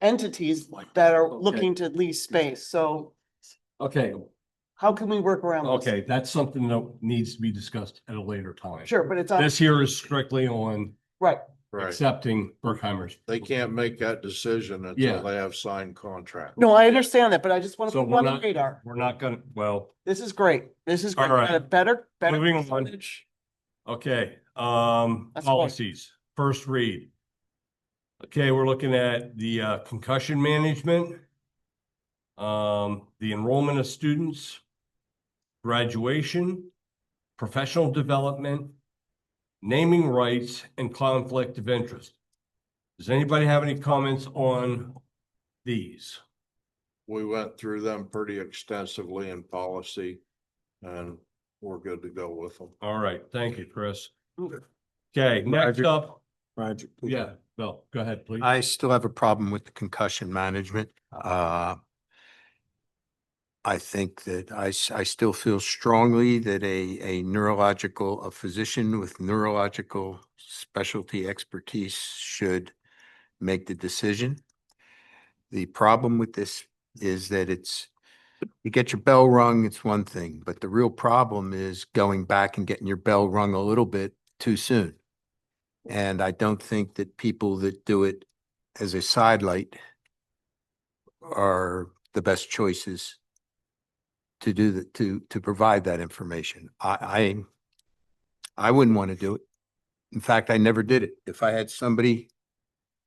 Speaker 8: entities that are looking to lease space. So
Speaker 1: Okay,
Speaker 8: how can we work around this?
Speaker 1: okay, that's something that needs to be discussed at a later time.
Speaker 8: Sure, but it's on,
Speaker 1: This here is strictly on
Speaker 8: right.
Speaker 7: Right.
Speaker 1: accepting Berkheimer's.
Speaker 7: They can't make that decision
Speaker 1: Yeah.
Speaker 7: until they have signed contract.
Speaker 8: No, I understand that, but I just want to
Speaker 1: So
Speaker 8: put
Speaker 1: we're
Speaker 8: it on the
Speaker 1: not,
Speaker 8: radar.
Speaker 1: we're not gonna, well,
Speaker 8: This is great. This is great.
Speaker 1: All
Speaker 8: We
Speaker 1: right.
Speaker 8: got a better
Speaker 1: Moving on.
Speaker 8: percentage.
Speaker 1: okay,
Speaker 8: That's fine.
Speaker 1: policies, first read. Okay, we're looking at the concussion management, the enrollment of students, graduation, professional development, naming rights, and conflict of interest. Does anybody have any comments on these?
Speaker 7: We went through them pretty extensively in policy and we're good to go with them.
Speaker 1: All right, thank you, Chris. Okay, next
Speaker 6: Roger.
Speaker 1: up,
Speaker 6: Roger.
Speaker 1: yeah, Bill, go ahead, please.
Speaker 6: I still have a problem with the concussion management. I think that I still feel strongly that a physician with neurological specialty expertise should make the decision. The problem with this is that you get your bell rung, it's one thing, but the real problem is going back and getting your bell rung a little bit too soon. And I don't think that people that do it as a sidelight are the best choices to do that, to provide that information. I wouldn't want to do it. In fact, I never did it. If I had somebody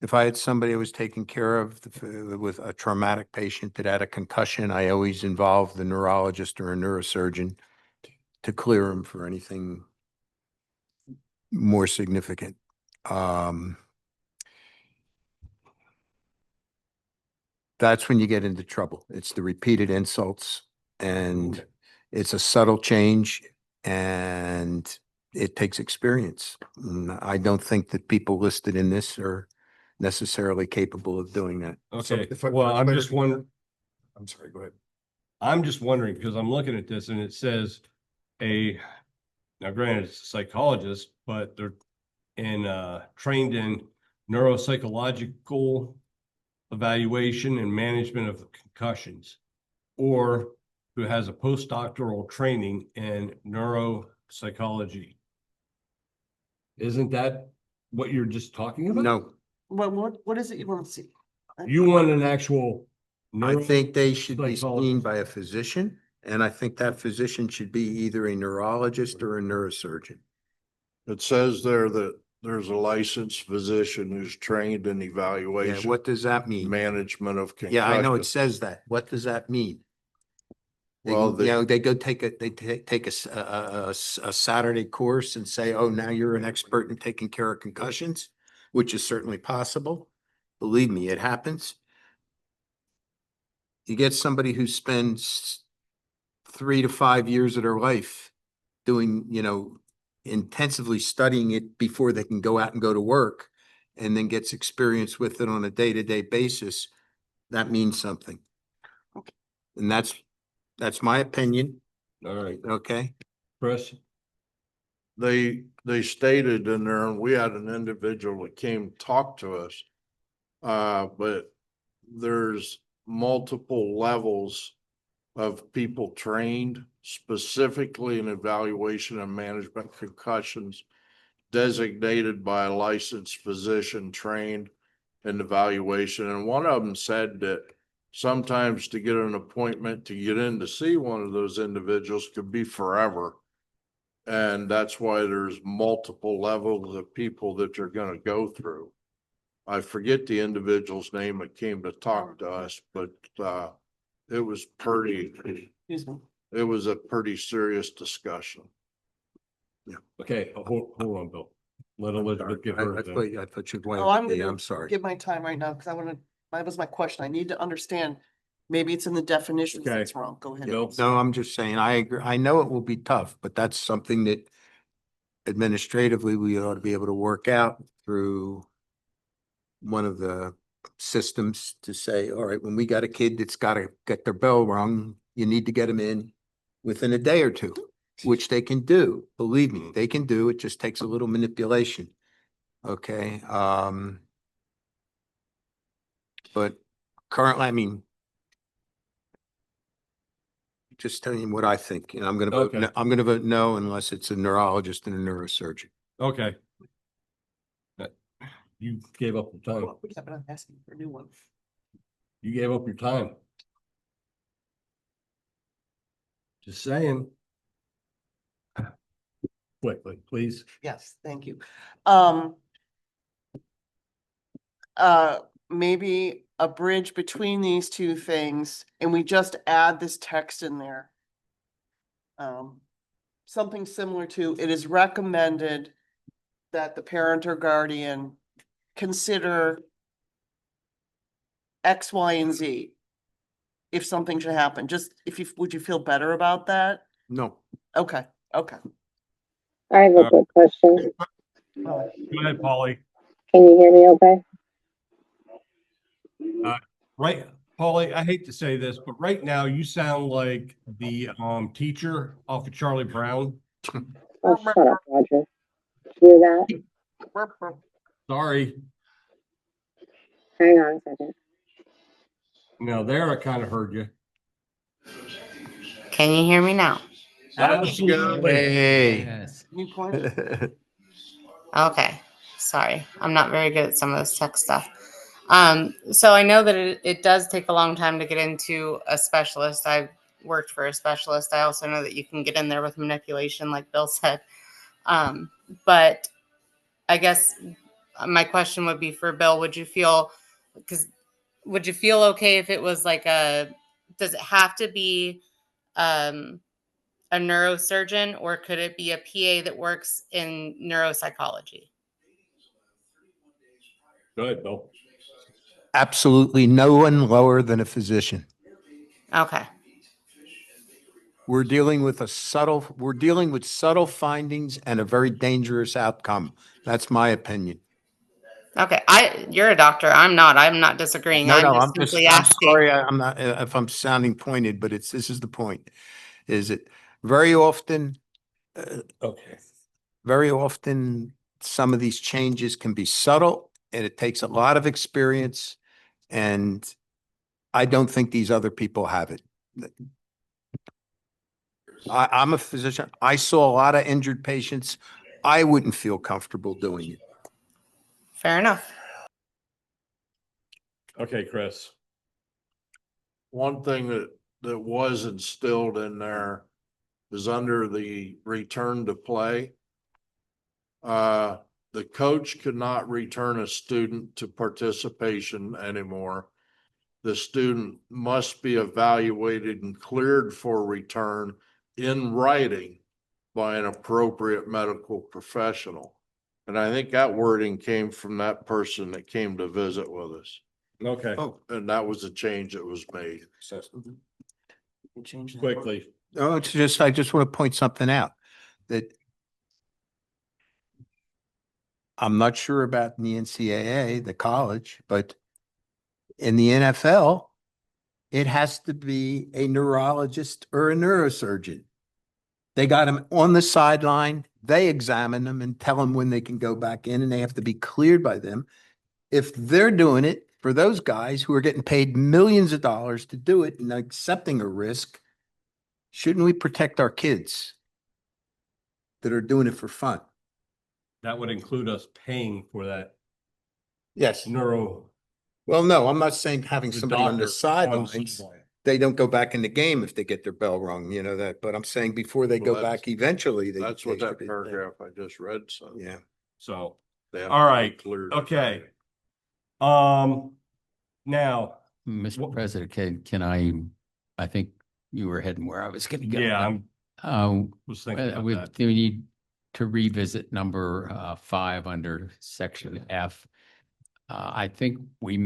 Speaker 6: I was taking care of with a traumatic patient that had a concussion, I always involved the neurologist or a neurosurgeon to clear him for anything more significant. That's when you get into trouble. It's the repeated insults, and it's a subtle change, and it takes experience. And I don't think that people listed in this are necessarily capable of doing that.
Speaker 1: Okay,
Speaker 5: if I-
Speaker 1: well, I'm
Speaker 5: if I-
Speaker 1: just wondering,
Speaker 5: I'm sorry, go ahead.
Speaker 1: I'm just wondering, because I'm looking at this and it says now granted, it's a psychologist, but they're trained in neuropsychological evaluation and management of concussions, or who has a postdoctoral training in neuropsychology. Isn't that what you're just talking about?
Speaker 6: No,
Speaker 8: what is it you want to see?
Speaker 1: You want an actual.
Speaker 6: I think they should be
Speaker 1: Psychologist.
Speaker 6: seen by a physician, and I think that physician should be either a neurologist or a neurosurgeon.
Speaker 7: It says there that there's a licensed physician who's trained in
Speaker 6: Yeah,
Speaker 7: evaluation,
Speaker 6: what does that mean?
Speaker 7: management of concussion.
Speaker 6: Yeah, I know it says that. What does that mean? They
Speaker 7: Well,
Speaker 6: can- you know, they go take a Saturday course and say, oh, now you're an expert in taking care of concussions, which is certainly possible. Believe me, it happens. You get somebody who spends 3 to 5 years of their life doing, intensively studying it before they can go out and go to work, and then gets experience with it on a day-to-day basis. That means something. And that's my opinion,
Speaker 1: All right,
Speaker 6: okay?
Speaker 1: Chris?
Speaker 7: They stated in there, and we had an individual that came talk to us. But there's multiple levels of people trained specifically in evaluation and management concussions, designated by a licensed physician trained in evaluation. And one of them said that sometimes to get an appointment to get in to see one of those individuals could be forever. And that's why there's multiple levels of people that you're gonna go through. I forget the individual's name that came to talk to us, but it was
Speaker 8: Excuse me.
Speaker 7: it was a pretty serious discussion.
Speaker 1: Okay, hold on, Bill. Let Elizabeth give her.
Speaker 6: I thought you'd wait.
Speaker 8: Oh, I'm
Speaker 6: Yeah,
Speaker 8: gonna
Speaker 6: I'm sorry.
Speaker 8: give my time right now because I want to, that was my question. I need to understand. Maybe it's in the definitions
Speaker 1: Okay.
Speaker 8: that's wrong. Go ahead.
Speaker 1: Bill?
Speaker 6: No, I'm just saying, I agree. I know it will be tough, but that's something that administratively we ought to be able to work out through one of the systems to say, all right, when we got a kid that's got to get their bell rung, you need to get them in within a day or two, which they can do. Believe me, they can do. It just takes a little manipulation. Okay, but currently, I mean, just telling you what I think, and I'm gonna vote,
Speaker 1: Okay.
Speaker 6: I'm gonna vote no unless it's a neurologist and a neurosurgeon.
Speaker 1: Okay. You gave up your time.
Speaker 8: Yeah, but I'm asking for a new one.
Speaker 1: You gave up your time. Just saying. Quickly, please.
Speaker 8: Yes, thank you. Maybe a bridge between these two things, and we just add this text in there. Something similar to, it is recommended that the parent or guardian consider X, Y, and Z. If something should happen, just if you, would you feel better about that?
Speaker 6: No,
Speaker 8: Okay, okay.
Speaker 3: I have a quick question.
Speaker 8: Well,
Speaker 1: Go ahead, Polly.
Speaker 3: Can you hear me okay?
Speaker 1: Right, Polly, I hate to say this, but right now you sound like the teacher off of Charlie Brown.
Speaker 3: Oh, shut up, Roger. Hear that?
Speaker 1: Sorry.
Speaker 3: Hang on a second.
Speaker 1: Now there I kind of heard you.
Speaker 10: Can you hear me now?
Speaker 1: Absolutely.
Speaker 6: hey.
Speaker 4: Yes.
Speaker 8: New point?
Speaker 10: Okay, sorry. I'm not very good at some of this tech stuff. So I know that it does take a long time to get into a specialist. I've worked for a specialist. I also know that you can get in there with manipulation, like Bill said. But I guess my question would be for Bill, would you feel okay if it was like does it have to be a neurosurgeon, or could it be a PA that works in neuropsychology?
Speaker 1: Go ahead, Bill.
Speaker 6: Absolutely no one lower than a physician.
Speaker 10: Okay.
Speaker 6: We're dealing with subtle findings and a very dangerous outcome. That's my opinion.
Speaker 10: Okay. You're a doctor. I'm not disagreeing.
Speaker 6: No,
Speaker 10: I'm
Speaker 6: no,
Speaker 10: just
Speaker 6: I'm just,
Speaker 10: simply
Speaker 6: I'm
Speaker 10: asking.
Speaker 6: sorry, I'm not, if I'm sounding pointed, but this is the point. Is it very often,
Speaker 1: Okay.
Speaker 6: some of these changes can be subtle and it takes a lot of experience. And I don't think these other people have it. I'm a physician. I saw a lot of injured patients. I wouldn't feel comfortable doing it.
Speaker 10: Fair enough.
Speaker 1: Okay, Chris.
Speaker 7: One thing that was instilled in there is under the return to play. The coach could not return a student to participation anymore. The student must be evaluated and cleared for return in writing by an appropriate medical professional. And I think that wording came from that person that came to visit with us.
Speaker 1: Okay,
Speaker 5: Oh,
Speaker 7: And that was a change that was made.
Speaker 8: Change that.
Speaker 1: quickly.
Speaker 6: No, it's just, I just want to point something out that I'm not sure about in the NCAA, the college, but in the NFL, it has to be a neurologist or a neurosurgeon. They got them on the sideline, they examine them and tell them when they can go back in, and they have to be cleared by them. If they're doing it for those guys who are getting paid millions of dollars to do it and accepting a risk, shouldn't we protect our kids that are doing it for fun?
Speaker 1: That would include us paying for that
Speaker 6: Yes.
Speaker 1: neuro.
Speaker 6: Well, no, I'm not saying having
Speaker 1: the
Speaker 6: somebody on
Speaker 1: doctor
Speaker 6: the
Speaker 1: on
Speaker 6: sidelines.
Speaker 1: sideline.
Speaker 6: They don't go back in the game if they get their bell rung, you know that, but I'm saying before they
Speaker 7: Well,
Speaker 6: go
Speaker 7: that's-
Speaker 6: back eventually.
Speaker 7: That's what
Speaker 6: they
Speaker 7: that
Speaker 6: should be-
Speaker 7: paragraph I just read, so.
Speaker 6: Yeah.
Speaker 1: So,
Speaker 7: they have
Speaker 1: all
Speaker 7: to be
Speaker 1: right,
Speaker 7: cleared.
Speaker 1: okay. Now,
Speaker 4: Mr.
Speaker 1: What-
Speaker 4: President, can I think you were heading where I was gonna go.
Speaker 1: yeah,
Speaker 4: but,
Speaker 1: was thinking about
Speaker 4: we
Speaker 1: that.
Speaker 4: we need to revisit number 5 under section F. I think we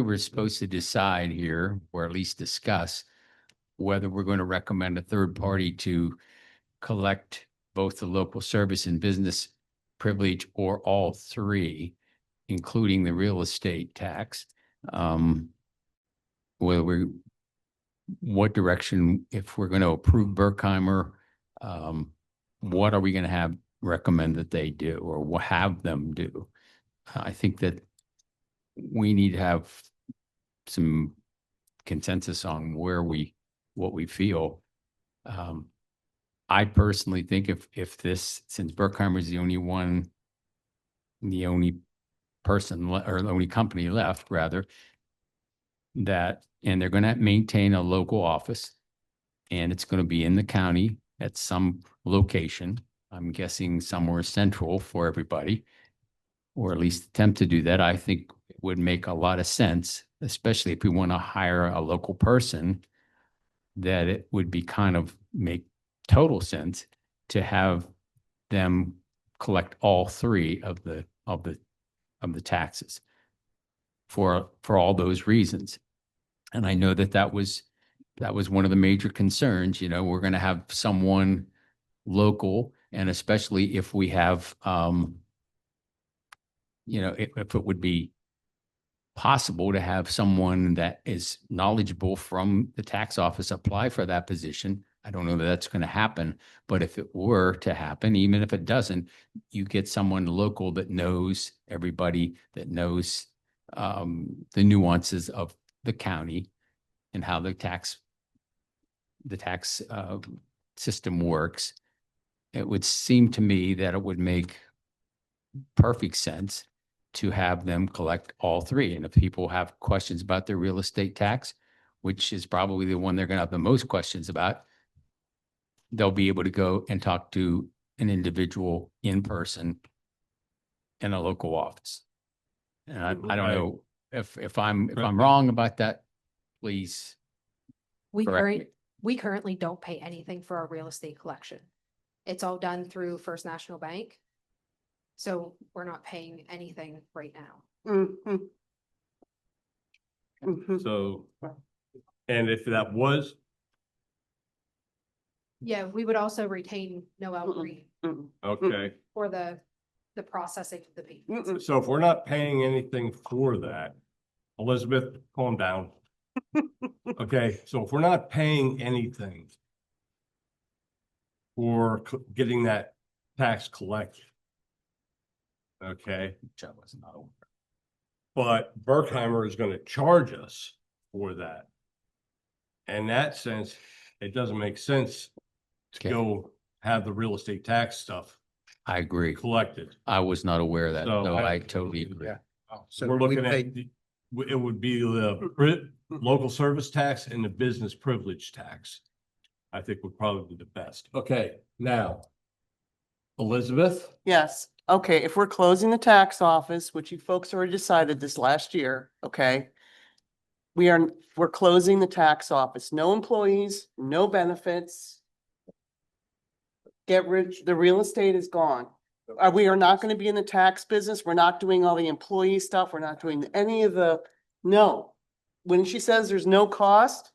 Speaker 4: were supposed to decide here, or at least discuss whether we're going to recommend a third party to collect both the local service and business privilege or all three, including the real estate tax. What direction, if we're going to approve Berkheimer, what are we going to recommend that they do or have them do? I think that we need to have some consensus on what we feel. I personally think if this, since Berkheimer is the only person or the only company left rather, and they're going to maintain a local office and it's going to be in the county at some location. I'm guessing somewhere central for everybody, or at least attempt to do that. I think it would make a lot of sense, especially if we want to hire a local person, that it would be kind of make total sense to have them collect all three of the taxes for all those reasons. And I know that was one of the major concerns. We're going to have someone local, and especially if we have, if it would be possible to have someone that is knowledgeable from the tax office apply for that position. I don't know that that's going to happen, but if it were to happen, even if it doesn't, you get someone local that knows everybody, that knows the nuances of the county and how the tax system works. It would seem to me that it would make perfect sense to have them collect all three. And if people have questions about their real estate tax, which is probably the one they're going to have the most questions about, they'll be able to go and talk to an individual in person in a local office. And I don't
Speaker 1: Okay.
Speaker 4: know if I'm wrong about that, please. Correct me.
Speaker 11: We currently don't pay anything for our real estate collection. It's all done through First National Bank. So we're not paying anything right now.
Speaker 8: Mhm. Mhm.
Speaker 1: So, and if that was,
Speaker 11: Yeah, we would also retain Noel Green
Speaker 8: Mm-mm.
Speaker 1: okay,
Speaker 11: for the processing of the payments.
Speaker 8: Mm-mm.
Speaker 1: so if we're not paying anything for that, Elizabeth, calm down. Okay, so if we're not paying anything for getting that tax collected, okay,
Speaker 4: Which I was not aware.
Speaker 1: but Berkheimer is going to charge us for that. In that sense, it doesn't make sense to
Speaker 4: Okay.
Speaker 1: go have the real estate tax stuff
Speaker 4: I agree.
Speaker 1: collected.
Speaker 4: I was not aware of that.
Speaker 1: So
Speaker 4: No,
Speaker 1: I-
Speaker 4: I totally agree.
Speaker 6: So
Speaker 1: We're
Speaker 6: we
Speaker 1: looking at,
Speaker 6: pay,
Speaker 1: it would be the local service tax and the business privilege tax. I think would probably be the best. Okay, now. Elizabeth?
Speaker 8: Yes, okay, if we're closing the tax office, which you folks already decided this last year, okay? We're closing the tax office, no employees, no benefits. Get rid, the real estate is gone. We are not gonna be in the tax business, we're not doing all the employee stuff, we're not doing any of the, no. When she says there's no cost,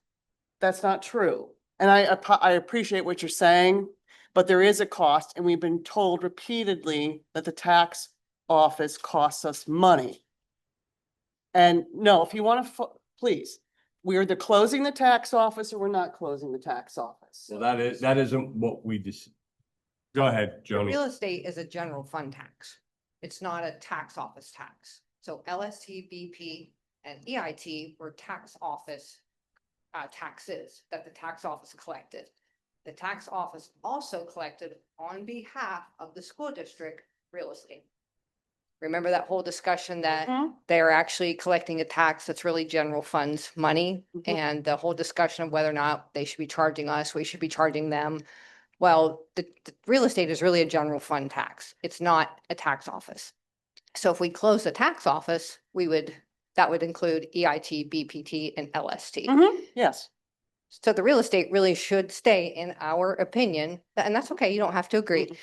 Speaker 8: that's not true. And I appreciate what you're saying, but there is a cost, and we've been told repeatedly that the tax office costs us money. And no, if you want to, please, we're either closing the tax office or we're not closing the tax office.
Speaker 1: Well, that isn't what we just. Go ahead, Joni.
Speaker 12: Real estate is a general fund tax. It's not a tax office tax. So LST, BP, and EIT were tax office taxes that the tax office collected. The tax office also collected on behalf of the school district real estate. Remember that whole discussion that they're actually collecting a tax that's really general funds money, and the whole discussion of whether or not they should be charging us, we should be charging them. Well, the real estate is really a general fund tax. It's not a tax office. So if we close the tax office, that would include EIT, BPT, and LST.
Speaker 8: Yes.
Speaker 12: So the real estate really should stay, in our opinion, and that's okay, you don't have to agree,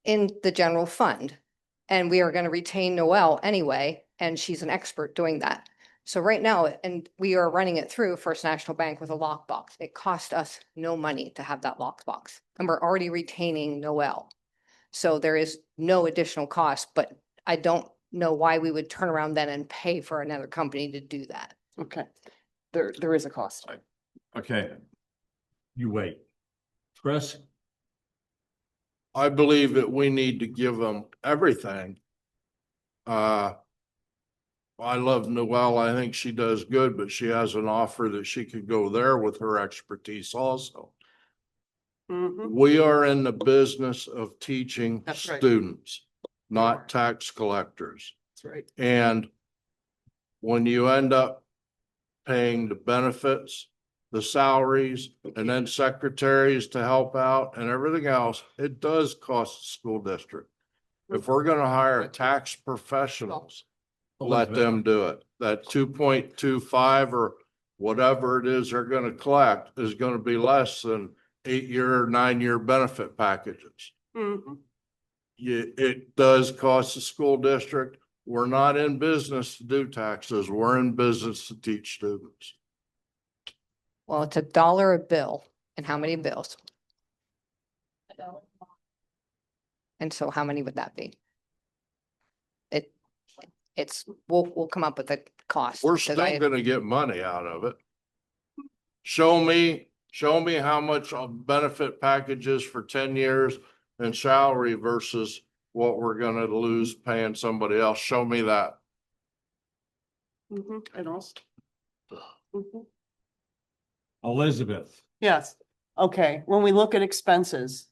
Speaker 12: in the general fund. And we are going to retain Noelle anyway, and she's an expert doing that. So right now, and we are running it through First National Bank with a lockbox. It cost us no money to have that lockbox, and we're already retaining Noelle. So there is no additional cost, but I don't know why we would turn around then and pay for another company to do that.
Speaker 8: Okay, there is a cost.
Speaker 1: Okay. You wait. Chris?
Speaker 7: I believe that we need to give them everything. I love Noelle. I think she does good, but she has an offer that she could go there with her expertise also. We are in the business of teaching
Speaker 8: That's right.
Speaker 7: students, not tax collectors.
Speaker 8: That's right.
Speaker 7: And when you end up paying the benefits, the salaries, and then secretaries to help out and everything else, it does cost the school district. If we're gonna hire tax professionals, let them do it. That 2.25 or whatever it is they're gonna collect is gonna be less than 8-year, 9-year benefit packages. It does cost the school district. We're not in business to do taxes. We're in business to teach students.
Speaker 12: Well, it's $1 a bill. And how many bills? And so how many would that be? We'll come up with a cost.
Speaker 7: We're
Speaker 12: 'cause
Speaker 7: still gonna get money out of it. Show me how much benefit packages for 10 years and salary versus what we're gonna lose paying somebody else. Show me that.
Speaker 8: And also.
Speaker 1: Elizabeth?
Speaker 8: Yes, okay, when we look at expenses,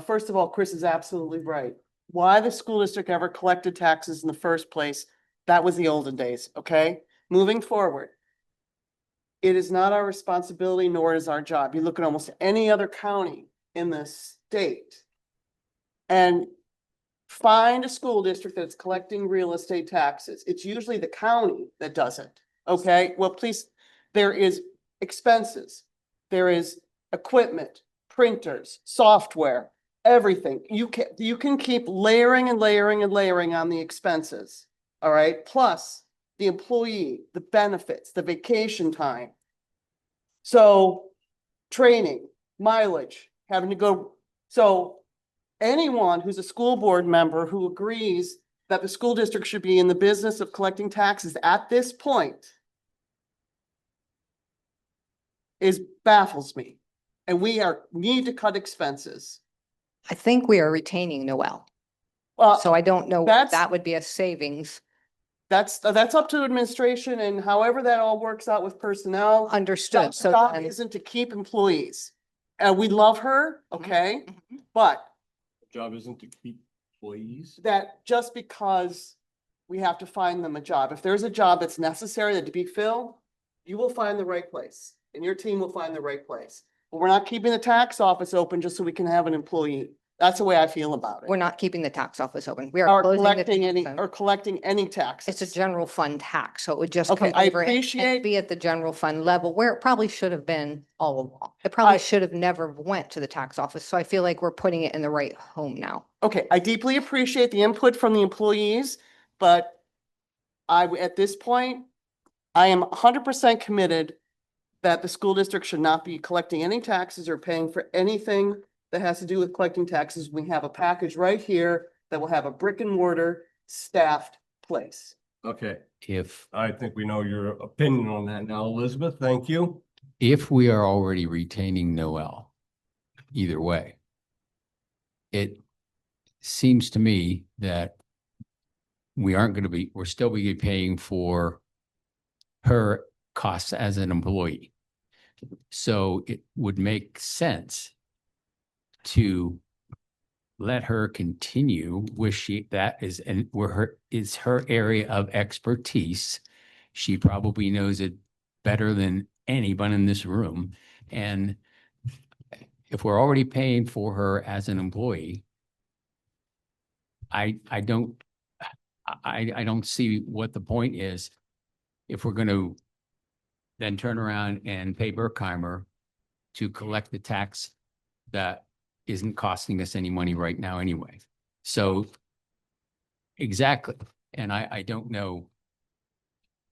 Speaker 8: first of all, Chris is absolutely right. Why the school district ever collected taxes in the first place, that was the olden days, okay? Moving forward, it is not our responsibility, nor is our job. You look at almost any other county in the state and find a school district that's collecting real estate taxes. It's usually the county that does it, okay? Well, please, there is expenses, there is equipment, printers, software, everything. You can keep layering and layering and layering on the expenses, all right? Plus the employee, the benefits, the vacation time. So training, mileage, having to go. So anyone who's a school board member who agrees that the school district should be in the business of collecting taxes at this point baffles me. And we need to cut expenses.
Speaker 12: I think we are retaining Noelle.
Speaker 8: Well,
Speaker 12: So I don't know,
Speaker 8: that's-
Speaker 12: that would be a savings.
Speaker 8: that's up to administration and however that all works out with personnel.
Speaker 12: Understood. So
Speaker 8: Job
Speaker 12: then,
Speaker 8: isn't to keep employees. We love her, okay? But
Speaker 1: Job isn't to keep employees.
Speaker 8: that just because we have to find them a job. If there's a job that's necessary that to be filled, you will find the right place and your team will find the right place. But we're not keeping the tax office open just so we can have an employee. That's the way I feel about it.
Speaker 12: We're not keeping the tax office open. We are
Speaker 8: Or
Speaker 12: closing the
Speaker 8: collecting
Speaker 12: tax
Speaker 8: any,
Speaker 12: office.
Speaker 8: or collecting any taxes.
Speaker 12: It's a general fund tax, so it would just
Speaker 8: Okay,
Speaker 12: come
Speaker 8: I
Speaker 12: over and
Speaker 8: appreciate-
Speaker 12: be at the general fund level where it probably should have been all along. It probably
Speaker 8: I-
Speaker 12: should have never went to the tax office. So I feel like we're putting it in the right home now.
Speaker 8: Okay, I deeply appreciate the input from the employees, but at this point, I am 100% committed that the school district should not be collecting any taxes or paying for anything that has to do with collecting taxes. We have a package right here that will have a brick and mortar staffed place.
Speaker 1: Okay,
Speaker 4: If,
Speaker 1: I think we know your opinion on that now, Elizabeth. Thank you.
Speaker 4: if we are already retaining Noel, either way, it seems to me that we're still be paying for her costs as an employee. So it would make sense to let her continue where that is, and where is her area of expertise. She probably knows it better than anyone in this room. And if we're already paying for her as an employee, I don't see what the point is if we're going to then turn around and pay Berkheimer to collect the tax that isn't costing us any money right now anyway. So exactly. And I don't know,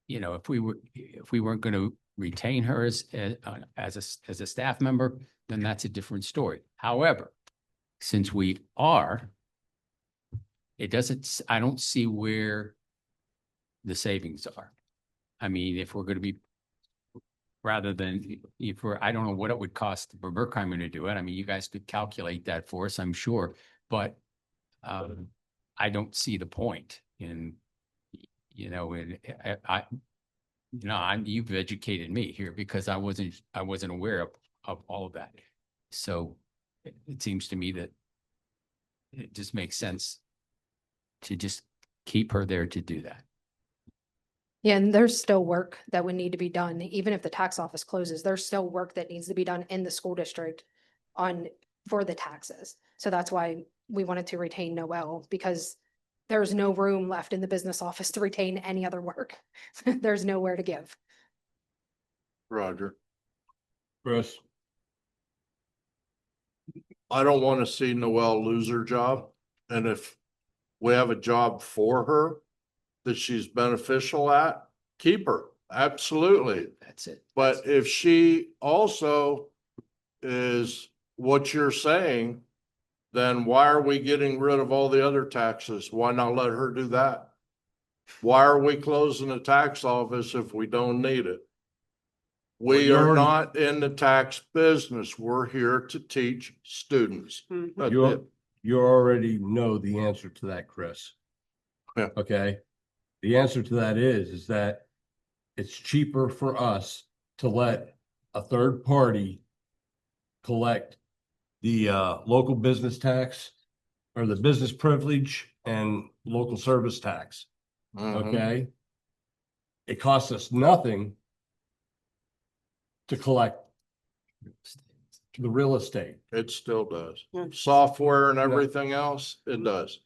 Speaker 4: if we weren't going to retain her as a staff member, then that's a different story. However, since we are, I don't see where the savings are. I mean, if we're going to be, rather than I don't know what it would cost for Berkheimer to do it. I mean, you guys could calculate that for us, I'm sure, but I don't see the point in, you've educated me here because I wasn't aware of all of that. So it seems to me that it just makes sense to just keep her there to do that.
Speaker 11: Yeah, and there's still work that would need to be done, even if the tax office closes, there's still work that needs to be done in the school district for the taxes. So that's why we wanted to retain Noel, because there's no room left in the business office to retain any other work. There's nowhere to give.
Speaker 7: Roger.
Speaker 1: Chris?
Speaker 7: I don't want to see Noelle lose her job. And if we have a job for her that she's beneficial at, keep her. Absolutely.
Speaker 4: That's it.
Speaker 7: But if she also is what you're saying, then why are we getting rid of all the other taxes? Why not let her do that? Why are we closing the tax office if we don't need it? We
Speaker 1: Well,
Speaker 7: are
Speaker 1: you're-
Speaker 7: not in the tax business. We're here to teach students.
Speaker 8: Mhm.
Speaker 7: That's
Speaker 1: You
Speaker 7: it.
Speaker 1: you already know the answer to that, Chris.
Speaker 7: Yeah.
Speaker 1: Okay. The answer to that is that it's cheaper for us to let a third party collect the local business tax or the business privilege and local service tax.
Speaker 7: Mhm.
Speaker 1: Okay. It costs us nothing to collect the real estate.
Speaker 7: It still does.
Speaker 8: Yeah.
Speaker 7: Software and everything else, it does.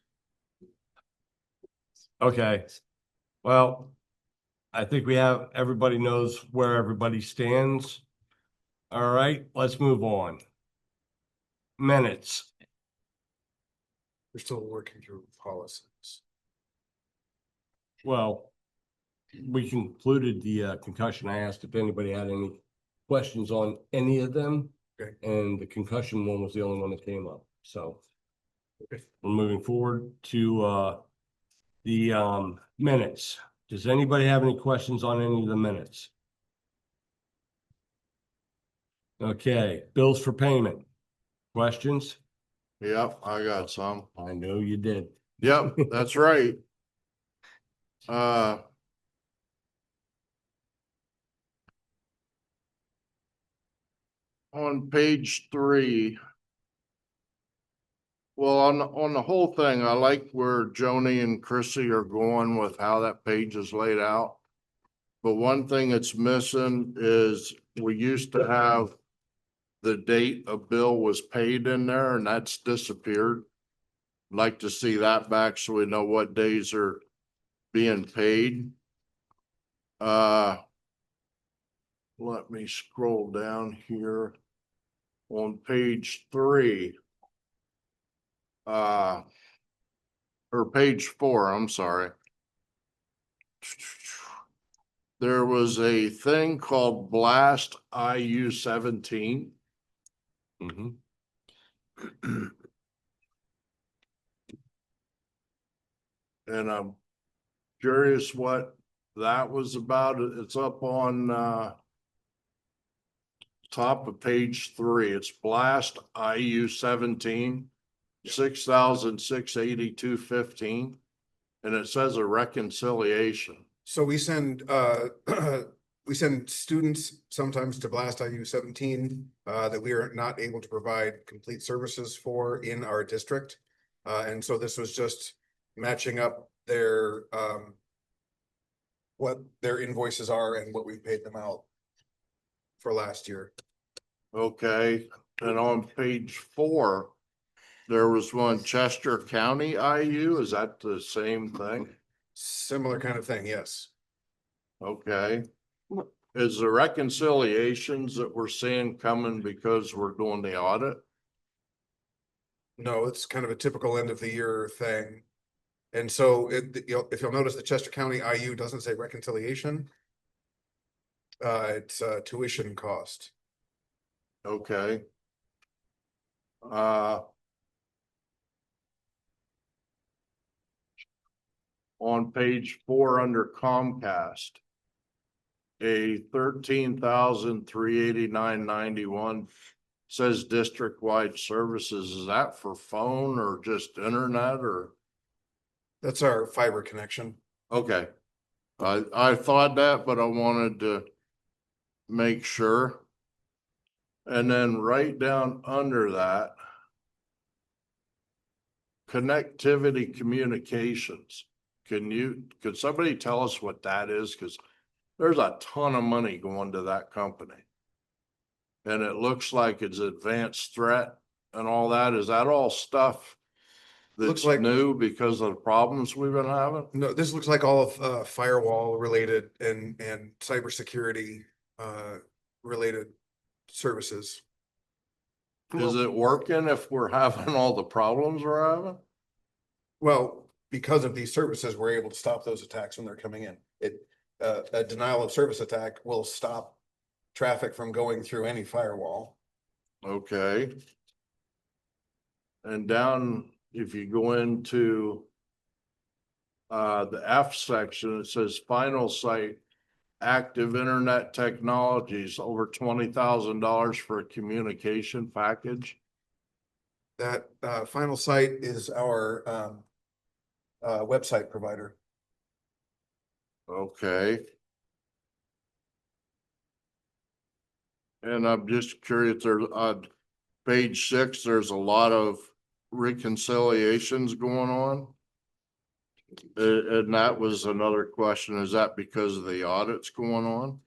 Speaker 1: Okay. Well, I think everybody knows where everybody stands. All right, let's move on. Minutes.
Speaker 5: We're still working through policies.
Speaker 1: Well, we concluded the concussion. I asked if anybody had any questions on any of them.
Speaker 5: Okay.
Speaker 1: And the concussion one was the only one that came up. So we're moving forward to the minutes. Does anybody have any questions on any of the minutes? Okay, bills for payment. Questions?
Speaker 7: Yep, I got some.
Speaker 1: I know you did.
Speaker 7: Yep, that's right. On page 3, Well, on the whole thing, I like where Joni and Chrissy are going with how that page is laid out. But one thing that's missing is we used to have the date a bill was paid in there, and that's disappeared. Like to see that back so we know what days are being paid. Let me scroll down here on page 3. Or page 4, I'm sorry. There was a thing called Blast IU 17.
Speaker 1: Mhm.
Speaker 7: And I'm curious what that was about. It's up on top of page 3. It's Blast IU 17, 6,682.15. And it says a reconciliation.
Speaker 5: So we send we send students sometimes to Blast IU 17 that we are not able to provide complete services for in our district. And so this was just matching up their what their invoices are and what we paid them out for last year.
Speaker 7: Okay, and on page 4, there was one Chester County IU. Is that the same thing?
Speaker 5: Similar kind of thing, yes.
Speaker 7: Okay. Is the reconciliations that we're seeing coming because we're doing the audit?
Speaker 5: No, it's kind of a typical end of the year thing. And so if you'll notice, the Chester County IU doesn't say reconciliation. It's tuition cost.
Speaker 7: Okay. On page 4 under Comcast, a 13,389.91 says district-wide services. Is that for phone or just internet or?
Speaker 5: That's our fiber connection.
Speaker 7: Okay. I thought that, but I wanted to make sure. And then right down under that, connectivity communications. Could somebody tell us what that is? Because there's a ton of money going to that company. And it looks like it's advanced threat and all that. Is that all stuff
Speaker 5: Looks
Speaker 7: that's
Speaker 5: like-
Speaker 7: new because of the problems we've been having?
Speaker 5: No, this looks like all of firewall related and cybersecurity related services.
Speaker 7: Is it working if we're having all the problems we're having?
Speaker 5: Well, because of these services, we're able to stop those attacks when they're coming in. A denial of service attack will stop traffic from going through any firewall.
Speaker 7: Okay. And down, if you go into the F section, it says final site, active internet technologies, over $20,000 for a communication package.
Speaker 5: That final site is our website provider.
Speaker 7: Okay. And I'm just curious, there's on page 6, there's a lot of reconciliations going on. And that was another question. Is that because of the audits going on?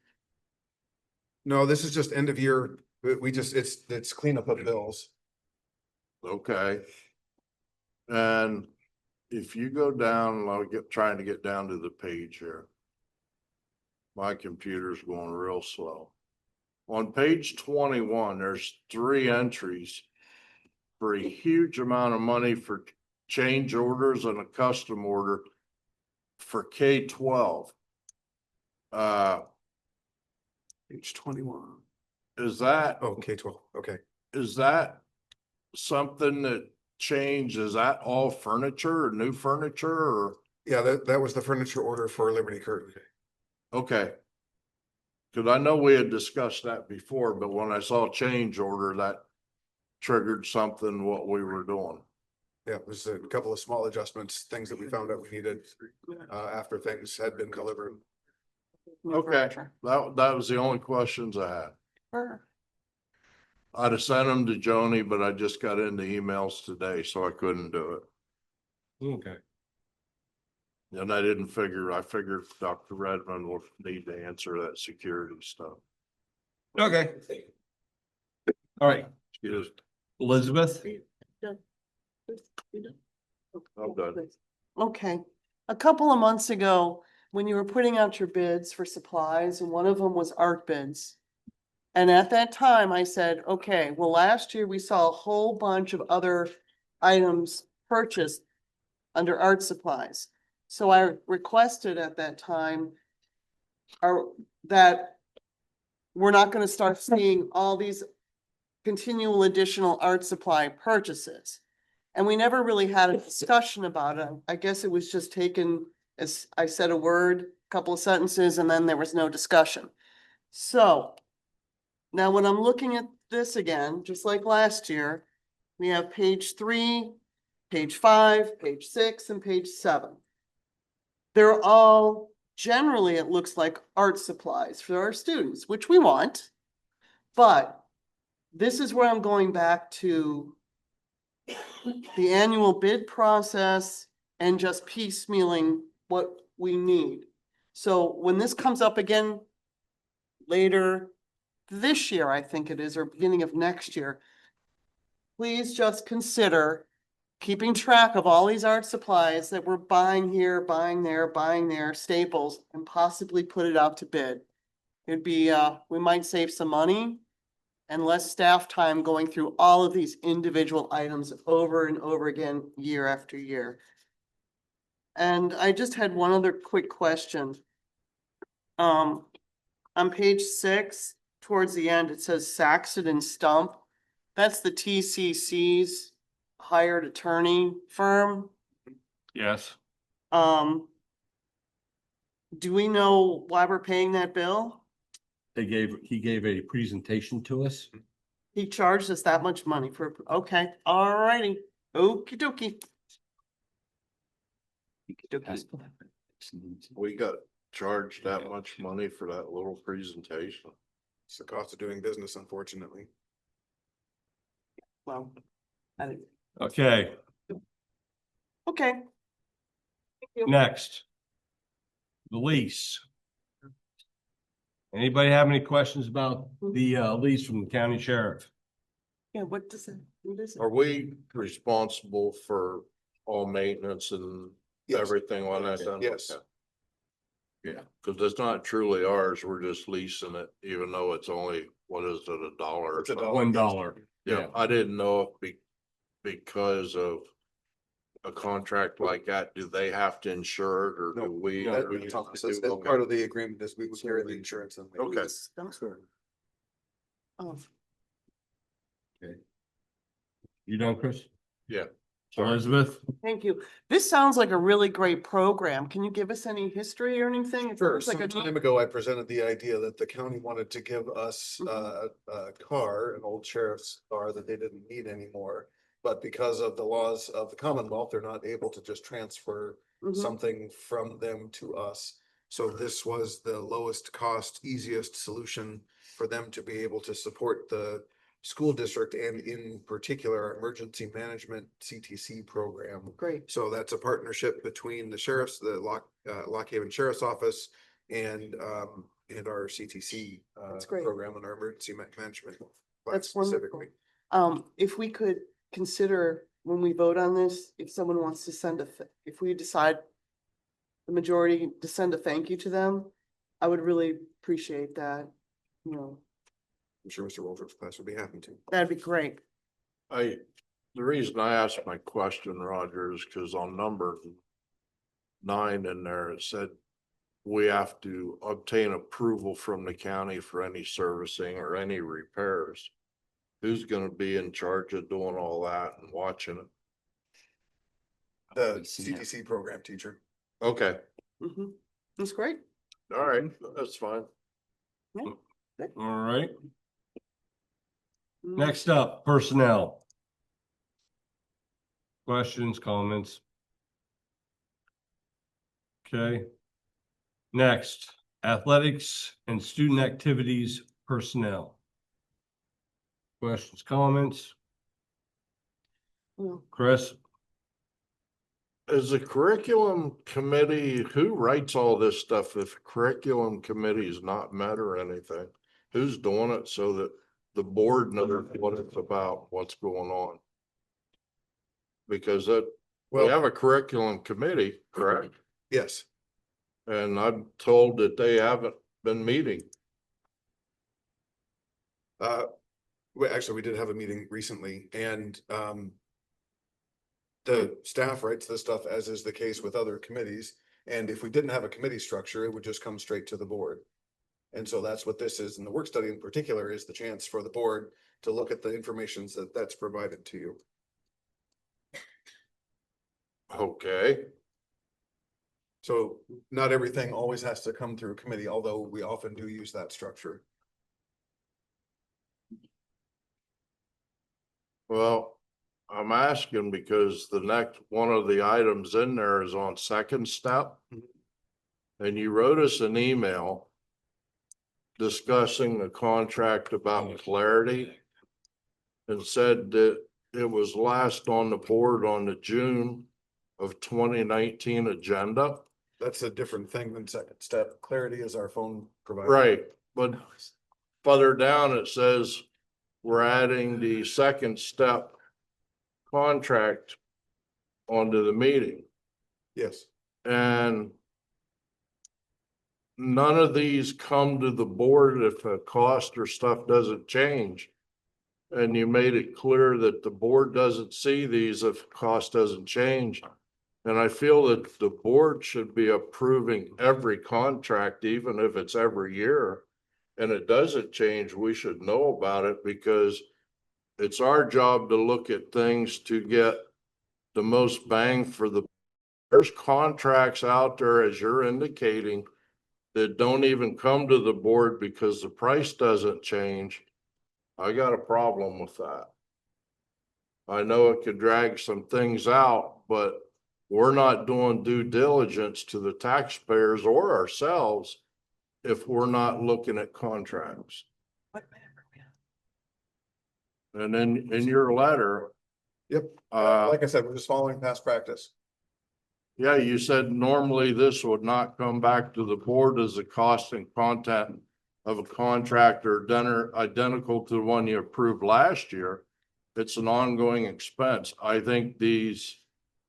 Speaker 5: No, this is just end of year. We just, it's cleanup of bills.
Speaker 7: Okay. And if you go down, I'll trying to get down to the page here. My computer's going real slow. On page 21, there's 3 entries for a huge amount of money for change orders and a custom order for K-12.
Speaker 5: Page 21.
Speaker 7: Is that,
Speaker 5: Oh, K-12, okay.
Speaker 7: is that something that changed? Is that all furniture or new furniture or?
Speaker 5: Yeah, that was the furniture order for Liberty Curtain.
Speaker 7: Okay. Cause I know we had discussed that before, but when I saw change order, that triggered something what we were doing.
Speaker 5: Yeah, there's a couple of small adjustments, things that we found out we needed after things had been delivered.
Speaker 7: Okay, that was the only questions I had.
Speaker 8: Sure.
Speaker 7: I'd have sent them to Joni, but I just got into emails today, so I couldn't do it.
Speaker 1: Okay.
Speaker 7: And I figured Dr. Redmond will need to answer that security stuff.
Speaker 1: Okay. All right,
Speaker 7: Excuse.
Speaker 1: Elizabeth?
Speaker 7: I'm done.
Speaker 8: Okay, a couple of months ago, when you were putting out your bids for supplies, and one of them was art bids. And at that time, I said, okay, well, last year we saw a whole bunch of other items purchased under art supplies. So I requested at that time that we're not gonna start seeing all these continual additional art supply purchases. And we never really had a discussion about it. I guess it was just taken as I said a word, couple of sentences, and then there was no discussion. So now when I'm looking at this again, just like last year, we have page 3, page 5, page 6, and page 7. They're all generally, it looks like art supplies for our students, which we want. But this is where I'm going back to the annual bid process and just piecemealing what we need. So when this comes up again later this year, I think it is, or beginning of next year, please just consider keeping track of all these art supplies that we're buying here, buying there, staples, and possibly put it out to bid. It'd be, we might save some money and less staff time going through all of these individual items over and over again, year after year. And I just had one other quick question. On page 6, towards the end, it says Saxon and Stump. That's the TCC's hired attorney firm.
Speaker 1: Yes.
Speaker 8: Do we know why we're paying that bill?
Speaker 1: He gave a presentation to us.
Speaker 8: He charged us that much money for, okay, all righty, okey dokey.
Speaker 7: We got charged that much money for that little presentation.
Speaker 5: It's the cost of doing business, unfortunately.
Speaker 8: Well, I didn't,
Speaker 1: Okay,
Speaker 8: okay. Thank you.
Speaker 1: next. The lease. Anybody have any questions about the lease from the county sheriff?
Speaker 8: Yeah, what does it, what is it?
Speaker 7: Are we responsible for all maintenance and
Speaker 5: Yes.
Speaker 7: everything on that done?
Speaker 5: Yes.
Speaker 7: Okay. Yeah, cause it's not truly ours. We're just leasing it, even though it's only, what is it, $1?
Speaker 5: It's $1.
Speaker 1: $1.
Speaker 7: Yeah, I didn't know if because of a contract like that, do they have to insure it or
Speaker 5: No,
Speaker 7: do we?
Speaker 5: That-
Speaker 7: do we-
Speaker 5: that's part of the agreement is we would carry the insurance. And
Speaker 7: Okay.
Speaker 8: Oh,
Speaker 1: You done, Chris?
Speaker 7: Yeah.
Speaker 1: Elizabeth?
Speaker 8: thank you. This sounds like a really great program. Can you give us any history or anything? It
Speaker 5: Sure,
Speaker 8: sounds like
Speaker 5: some
Speaker 8: a-
Speaker 5: time ago, I presented the idea that the county wanted to give us a car, an old sheriff's car that they didn't need anymore. But because of the laws of the Commonwealth, they're not able to just transfer
Speaker 8: Mhm.
Speaker 5: something from them to us. So this was the lowest cost, easiest solution for them to be able to support the school district and in particular, our emergency management CTC program.
Speaker 8: Great.
Speaker 5: So that's a partnership between the sheriffs, the Lock Haven Sheriff's Office and our CTC
Speaker 8: That's great.
Speaker 5: program and our emergency management. class
Speaker 8: That's wonderful.
Speaker 5: specifically.
Speaker 8: If we could consider when we vote on this, if someone wants to send if we decide the majority to send a thank you to them, I would really appreciate that, you know,
Speaker 5: I'm sure Mr. Waldrop's class would be happy to.
Speaker 8: that'd be great.
Speaker 7: The reason I asked my question, Roger, is because on number 9 in there, it said we have to obtain approval from the county for any servicing or any repairs. Who's gonna be in charge of doing all that and watching it?
Speaker 5: The CTC program teacher.
Speaker 7: Okay,
Speaker 8: That's great.
Speaker 7: all right, that's fine.
Speaker 1: All right,
Speaker 8: Mm,
Speaker 1: next up, personnel. Questions, comments? Okay. Next, athletics and student activities personnel. Questions, comments?
Speaker 8: Well,
Speaker 1: Chris?
Speaker 7: Is the curriculum committee, who writes all this stuff if curriculum committee is not met or anything? Who's doing it so that the board knows what it's about, what's going on? Because we
Speaker 5: Well,
Speaker 7: have a curriculum committee, correct?
Speaker 5: yes,
Speaker 7: And I'm told that they haven't been meeting.
Speaker 5: actually, we did have a meeting recently and, the staff writes this stuff as is the case with other committees. And if we didn't have a committee structure, it would just come straight to the board. And so that's what this is. And the work study in particular is the chance for the board to look at the information that's provided to you.
Speaker 7: Okay,
Speaker 5: So not everything always has to come through committee, although we often do use that structure.
Speaker 7: well, I'm asking because the next, one of the items in there is on second step. And you wrote us an email discussing the contract about clarity and said that it was last on the board on the June of 2019 agenda.
Speaker 5: That's a different thing than second step. Clarity is our phone provider.
Speaker 7: Right, but further down, it says we're adding the second step contract onto the meeting.
Speaker 5: Yes.
Speaker 7: And none of these come to the board if a cost or stuff doesn't change. And you made it clear that the board doesn't see these if cost doesn't change. And I feel that the board should be approving every contract, even if it's every year. And it doesn't change, we should know about it because it's our job to look at things to get the most bang for the. There's contracts out there, as you're indicating, that don't even come to the board because the price doesn't change. I got a problem with that. I know it could drag some things out, but we're not doing due diligence to the taxpayers or ourselves if we're not looking at contracts. And then in your letter,
Speaker 5: Yep. Like I said, we're just following past practice.
Speaker 7: yeah, you said normally this would not come back to the board as the cost and content of a contract or identical to the one you approved last year. It's an ongoing expense. I think these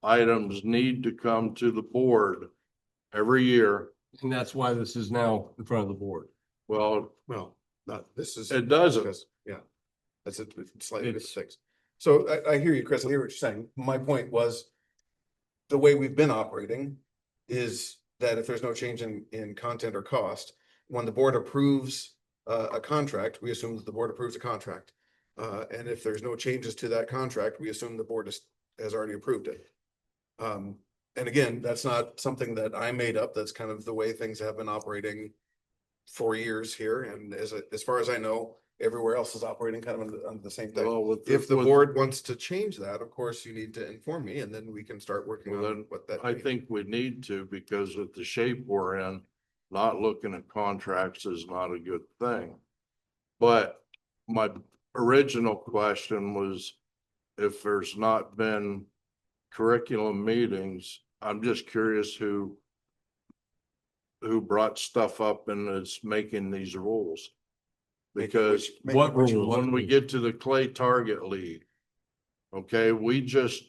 Speaker 7: items need to come to the board every year.
Speaker 1: And that's why this is now in front of the board.
Speaker 7: Well,
Speaker 5: Well, not, this is.
Speaker 7: it doesn't.
Speaker 5: because- Yeah. That's a slightly different things. So I hear you, Chris. I hear what you're saying. My point was the way we've been operating is that if there's no change in content or cost, when the board approves a contract, we assume that the board approves a contract. And if there's no changes to that contract, we assume the board has already approved it. And again, that's not something that I made up. That's kind of the way things have been operating for years here. And as far as I know, everywhere else is operating kind of under the same thing.
Speaker 7: Well,
Speaker 5: If the board wants to change that, of course, you need to inform me and then we can start working
Speaker 7: Well,
Speaker 5: on
Speaker 7: then
Speaker 5: what that.
Speaker 7: I
Speaker 5: means.
Speaker 7: think we need to, because with the shape we're in, not looking at contracts is not a good thing. But my original question was, if there's not been curriculum meetings, I'm just curious who brought stuff up and is making these rules. Because
Speaker 1: What rules?
Speaker 7: when we get to the Clay Target League, okay, we just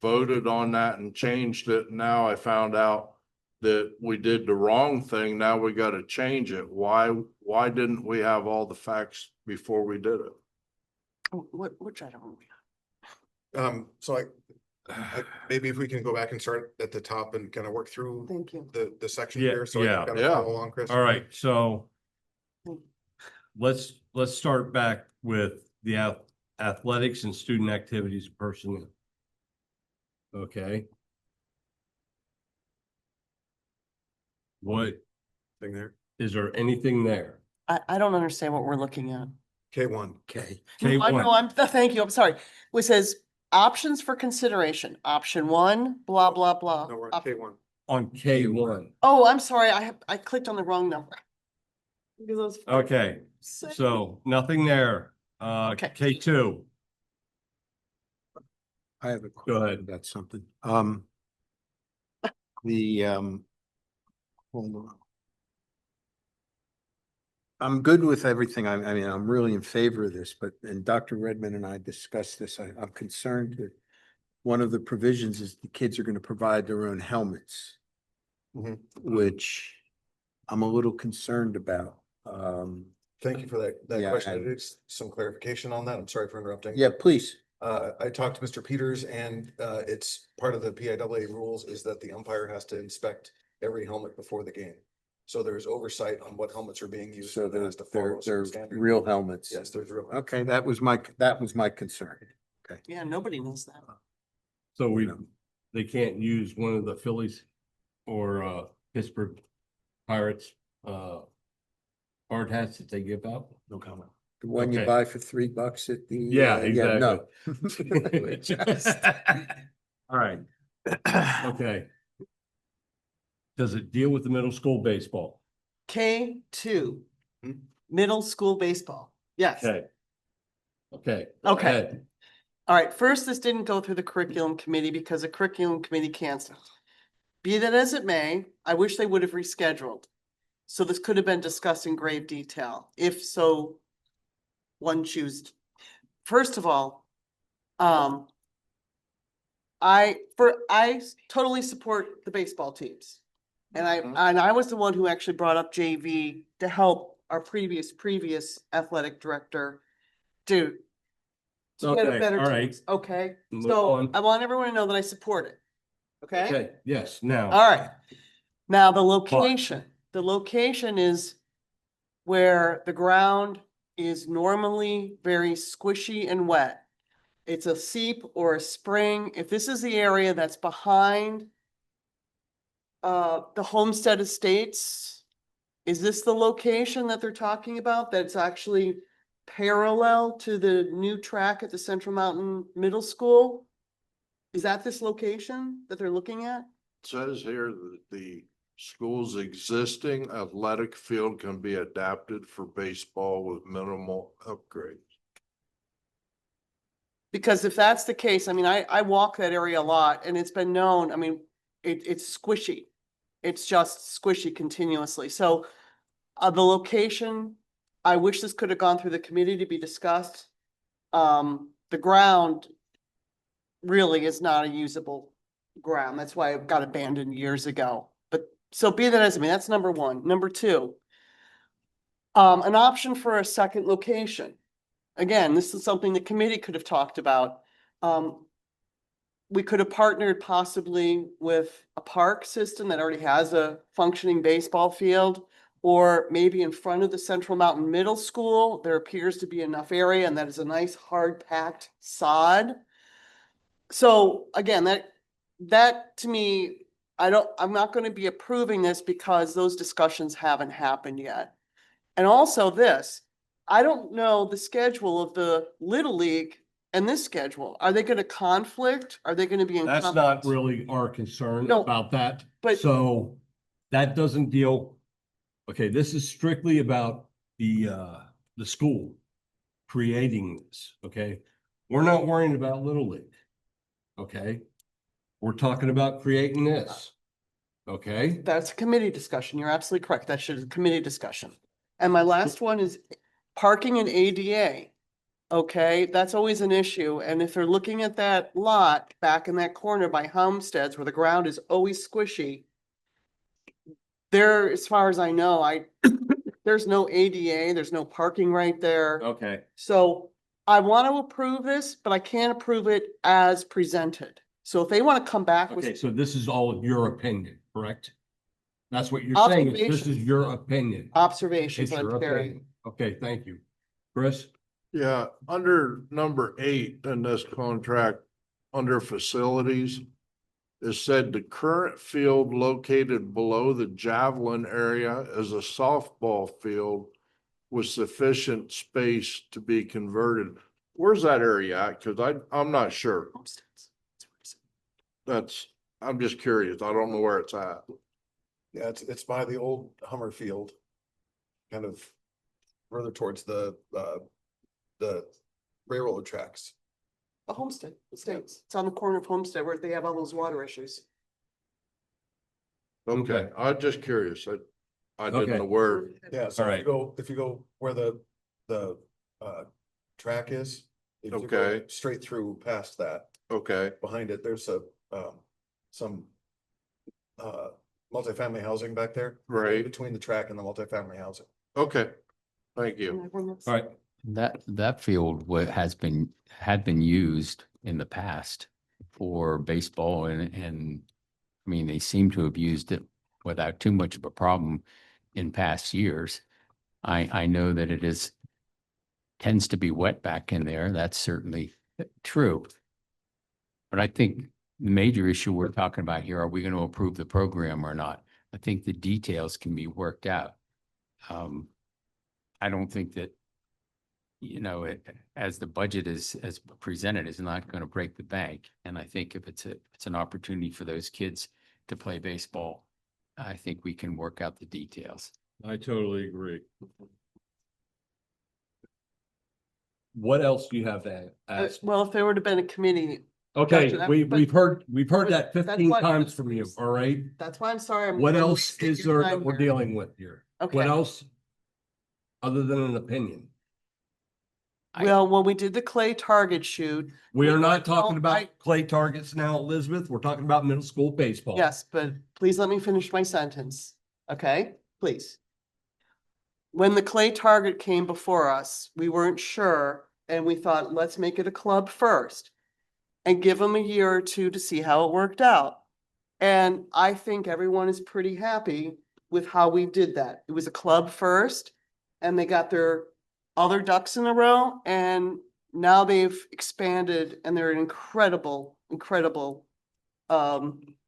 Speaker 7: voted on that and changed it. Now I found out that we did the wrong thing. Now we got to change it. Why didn't we have all the facts before we did it?
Speaker 8: Which I don't.
Speaker 5: So maybe if we can go back and start at the top and kind of work through
Speaker 8: Thank you.
Speaker 5: the section
Speaker 1: Yeah,
Speaker 5: here. So I
Speaker 1: yeah,
Speaker 5: can kind
Speaker 7: yeah.
Speaker 5: of follow along, Chris.
Speaker 1: All right, so let's start back with the athletics and student activities personnel. Okay. What,
Speaker 5: Thing there.
Speaker 1: is there anything there?
Speaker 8: I don't understand what we're looking at.
Speaker 5: K1.
Speaker 1: Okay.
Speaker 8: I know, thank you, I'm sorry. It says options for consideration, option one, blah, blah, blah.
Speaker 5: No, we're on K1.
Speaker 1: On K1.
Speaker 8: Oh, I'm sorry, I clicked on the wrong number. Because I was-
Speaker 1: Okay, so nothing there.
Speaker 8: Okay.
Speaker 1: K2,
Speaker 6: I have a
Speaker 1: Go
Speaker 6: question
Speaker 1: ahead.
Speaker 6: about something. Hold on. I'm good with everything. I mean, I'm really in favor of this, but, and Dr. Redmond and I discussed this. I'm concerned that one of the provisions is the kids are going to provide their own helmets,
Speaker 5: Mhm.
Speaker 6: which I'm a little concerned about.
Speaker 5: Thank you for that
Speaker 6: Yeah,
Speaker 5: question.
Speaker 6: and-
Speaker 5: It's some clarification on that. I'm sorry for interrupting.
Speaker 6: Yeah, please.
Speaker 5: I talked to Mr. Peters and it's part of the PIAA rules is that the umpire has to inspect every helmet before the game. So there's oversight on what helmets are being used.
Speaker 6: So
Speaker 5: and that
Speaker 6: they're,
Speaker 5: has to follow
Speaker 6: they're
Speaker 5: some standard.
Speaker 6: real helmets.
Speaker 5: Yes, there's real.
Speaker 6: Okay, that was my concern.
Speaker 8: Yeah, nobody knows that.
Speaker 1: so we,
Speaker 6: Yeah.
Speaker 1: they can't use one of the Phillies or Pittsburgh Pirates hard hats that they give out?
Speaker 5: No comment.
Speaker 6: The one you
Speaker 1: Okay.
Speaker 6: buy for $3 at the.
Speaker 1: Yeah,
Speaker 6: no.
Speaker 1: All right, okay. Does it deal with the middle school baseball?
Speaker 8: K2,
Speaker 5: Hmm?
Speaker 8: middle school baseball. Yes.
Speaker 1: Okay. Okay.
Speaker 8: Okay.
Speaker 1: Ed,
Speaker 8: All right, first, this didn't go through the curriculum committee because the curriculum committee canceled. Be that as it may, I wish they would have rescheduled. So this could have been discussed in grave detail, if so one choose. First of all, I totally support the baseball teams. And I was the one who actually brought up JV to help our previous athletic director to get a
Speaker 1: Okay,
Speaker 8: better
Speaker 1: all right.
Speaker 8: teams, okay?
Speaker 1: Move
Speaker 8: So
Speaker 1: on.
Speaker 8: I want everyone to know that I support it, okay?
Speaker 1: Okay, yes, now,
Speaker 8: All right. Now, the location is where the ground is normally very squishy and wet. It's a seep or a spring. If this is the area that's behind the Homestead Estates, is this the location that they're talking about? That's actually parallel to the new track at the Central Mountain Middle School? Is that this location that they're looking at?
Speaker 7: Says here that the school's existing athletic field can be adapted for baseball with minimal upgrades.
Speaker 8: Because if that's the case, I mean, I walk that area a lot and it's been known, I mean, it's squishy. It's just squishy continuously. So the location, I wish this could have gone through the committee to be discussed. The ground really is not a usable ground. That's why it got abandoned years ago. But so be that as it may, that's number one. Number two, an option for a second location. Again, this is something the committee could have talked about. We could have partnered possibly with a park system that already has a functioning baseball field, or maybe in front of the Central Mountain Middle School, there appears to be enough area and that is a nice hard packed sod. So again, that to me, I'm not going to be approving this because those discussions haven't happened yet. And also this, I don't know the schedule of the Little League and this schedule. Are they going to conflict? Are they going to be in?
Speaker 1: that's not really our concern
Speaker 8: No,
Speaker 1: about that.
Speaker 8: but-
Speaker 1: So that doesn't deal, okay, this is strictly about the school creating this, okay? We're not worrying about Little League, okay? We're talking about creating this, okay?
Speaker 8: That's a committee discussion. You're absolutely correct. That should be a committee discussion. And my last one is parking and ADA. Okay, that's always an issue. And if they're looking at that lot back in that corner by Homesteads where the ground is always squishy, there, as far as I know, there's no ADA, there's no parking right there.
Speaker 1: Okay.
Speaker 8: So I want to approve this, but I can't approve it as presented. So if they want to come back
Speaker 1: Okay,
Speaker 8: with,
Speaker 1: so this is all your opinion, correct? That's what you're saying, is this is
Speaker 8: Observation.
Speaker 1: your opinion.
Speaker 8: observations
Speaker 1: It's
Speaker 8: that
Speaker 1: your
Speaker 8: I'm carrying.
Speaker 1: opinion. Okay, thank you. Chris?
Speaker 7: Yeah, under number 8 in this contract, under facilities, it said the current field located below the Javelin area is a softball field with sufficient space to be converted. Where's that area at? Cause I'm not sure.
Speaker 8: Homesteads. That's where it's at.
Speaker 7: I'm just curious. I don't know where it's at.
Speaker 5: Yeah, it's by the old Hummer field. Kind of further towards the the railroad tracks.
Speaker 8: The Homestead Estates. It's on the corner of Homestead where they have all those water issues.
Speaker 7: Okay, I'm just curious. I didn't
Speaker 1: Okay.
Speaker 7: know where.
Speaker 5: Yeah, so
Speaker 1: All
Speaker 5: if
Speaker 1: right.
Speaker 5: you go, where the track is. if you go
Speaker 7: Okay.
Speaker 5: Straight through past that,
Speaker 7: Okay,
Speaker 5: behind it, there's some multifamily housing back there.
Speaker 7: Right.
Speaker 5: Between the track and the multifamily housing.
Speaker 7: okay. Thank you.
Speaker 1: All right.
Speaker 4: That field had been used in the past for baseball and I mean, they seem to have used it without too much of a problem in past years. I know that tends to be wet back in there. That's certainly true. But I think the major issue we're talking about here, are we going to approve the program or not? I think the details can be worked out. I don't think that, as the budget is as presented, is not going to break the bank. And I think if it's an opportunity for those kids to play baseball, I think we can work out the details.
Speaker 1: I totally agree. What else do you have to ask?
Speaker 8: Well, if there would have been a committee,
Speaker 1: Okay,
Speaker 8: gotcha,
Speaker 1: we've heard that
Speaker 8: that's
Speaker 1: 15
Speaker 8: why-
Speaker 1: times from you, all right?
Speaker 8: that's why I'm sorry.
Speaker 1: What
Speaker 8: I'm
Speaker 1: else
Speaker 8: wasting
Speaker 1: is
Speaker 8: your
Speaker 1: there
Speaker 8: time
Speaker 1: that we're
Speaker 8: here.
Speaker 1: dealing with here?
Speaker 8: Okay.
Speaker 1: What else? Other than an opinion?
Speaker 8: Well, when we did the clay target shoot,
Speaker 1: We are not
Speaker 8: Well,
Speaker 1: talking about clay targets now, Elizabeth. We're talking about middle school baseball.
Speaker 8: yes, but please let me finish my sentence, okay? Please. When the clay target came before us, we weren't sure, and we thought, let's make it a club first and give them a year or two to see how it worked out. And I think everyone is pretty happy with how we did that. It was a club first, and they got their other ducks in a row, and now they've expanded, and they're an incredible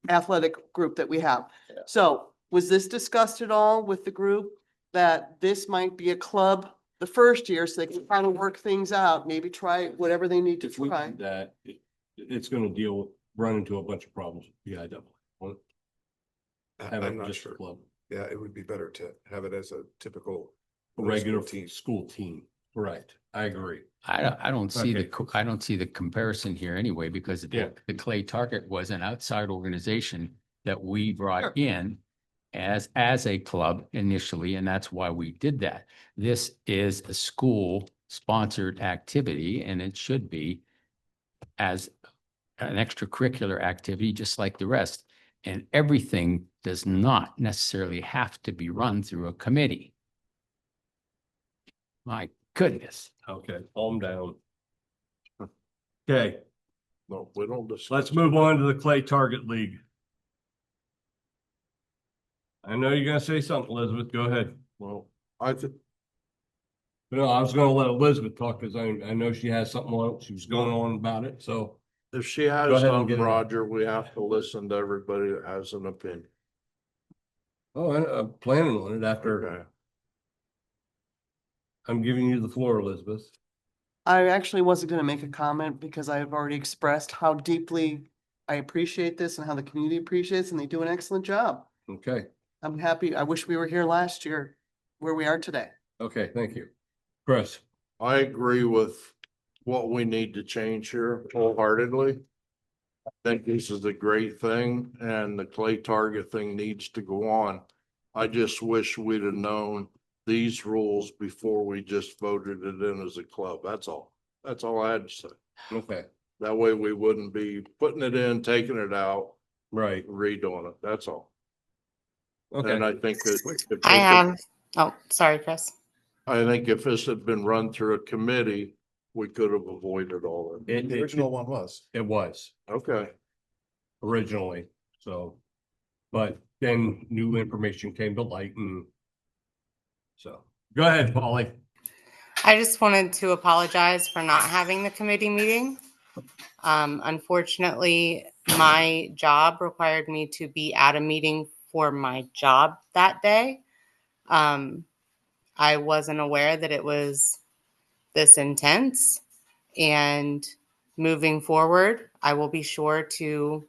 Speaker 8: athletic group that we have. So was this discussed at all with the group that this might be a club the first year so they can kind of work things out, maybe try whatever they need to
Speaker 1: If we
Speaker 8: try?
Speaker 1: do that, it's gonna run into a bunch of problems with BIW. Have
Speaker 5: I'm
Speaker 1: it
Speaker 5: not
Speaker 1: just a
Speaker 5: sure.
Speaker 1: club,
Speaker 5: Yeah, it would be better to have it as a typical.
Speaker 1: a
Speaker 5: middle
Speaker 1: regular
Speaker 5: school
Speaker 1: school team. Correct. I agree.
Speaker 4: I don't see
Speaker 1: Okay.
Speaker 4: I don't see the comparison here anyway, because
Speaker 1: Yeah.
Speaker 4: the Clay Target was an outside organization that we brought in as a club initially, and that's why we did that. This is a school sponsored activity, and it should be as an extracurricular activity, just like the rest. And everything does not necessarily have to be run through a committee. My goodness.
Speaker 1: Okay, calm down. Okay,
Speaker 7: No, we don't discuss.
Speaker 1: let's move on to the Clay Target League. I know you're gonna say something, Elizabeth. Go ahead.
Speaker 7: Well, I think,
Speaker 1: No, I was gonna let Elizabeth talk because I know she has something on, she was going on about it, so.
Speaker 7: if she has
Speaker 1: Go ahead and
Speaker 7: something,
Speaker 1: get it out.
Speaker 7: Roger, we have to listen to everybody that has an opinion.
Speaker 1: Oh, I'm planning on it after,
Speaker 7: Okay.
Speaker 1: I'm giving you the floor, Elizabeth.
Speaker 8: I actually wasn't gonna make a comment because I have already expressed how deeply I appreciate this and how the community appreciates, and they do an excellent job.
Speaker 1: Okay,
Speaker 8: I'm happy. I wish we were here last year where we are today.
Speaker 1: okay, thank you. Chris,
Speaker 7: I agree with what we need to change here wholeheartedly. I think this is a great thing and the clay target thing needs to go on. I just wish we'd have known these rules before we just voted it in as a club. That's all. That's all I had to say.
Speaker 1: okay,
Speaker 7: That way we wouldn't be putting it in, taking it out,
Speaker 1: right,
Speaker 7: redoing it. That's all.
Speaker 1: okay,
Speaker 7: And I think that. if
Speaker 10: I
Speaker 7: this had-
Speaker 10: have, sorry, Chris.
Speaker 7: I think if this had been run through a committee, we could have avoided all of it.
Speaker 5: The original one was.
Speaker 1: it was
Speaker 7: Okay.
Speaker 1: originally, so. But then new information came to light and. So, go ahead, Polly.
Speaker 10: I just wanted to apologize for not having the committee meeting. Unfortunately, my job required me to be at a meeting for my job that day. I wasn't aware that it was this intense, and moving forward, I will be sure to,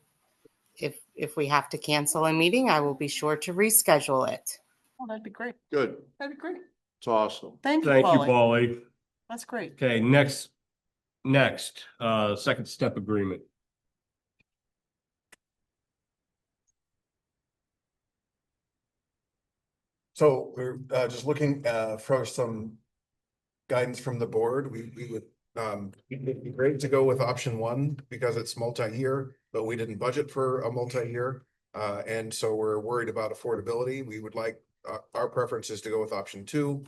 Speaker 10: if we have to cancel a meeting, I will be sure to reschedule it.
Speaker 8: Oh, that'd be great.
Speaker 7: Good.
Speaker 8: That'd be great.
Speaker 7: It's awesome.
Speaker 8: Thank you,
Speaker 1: Thank you,
Speaker 8: Polly.
Speaker 1: Polly.
Speaker 8: That's great.
Speaker 1: Okay, next, second step agreement.
Speaker 5: So we're just looking for some guidance from the board. We would it'd be great to go with option one because it's multi-year, but we didn't budget for a multi-year. And so we're worried about affordability. We would like our preference is to go with option two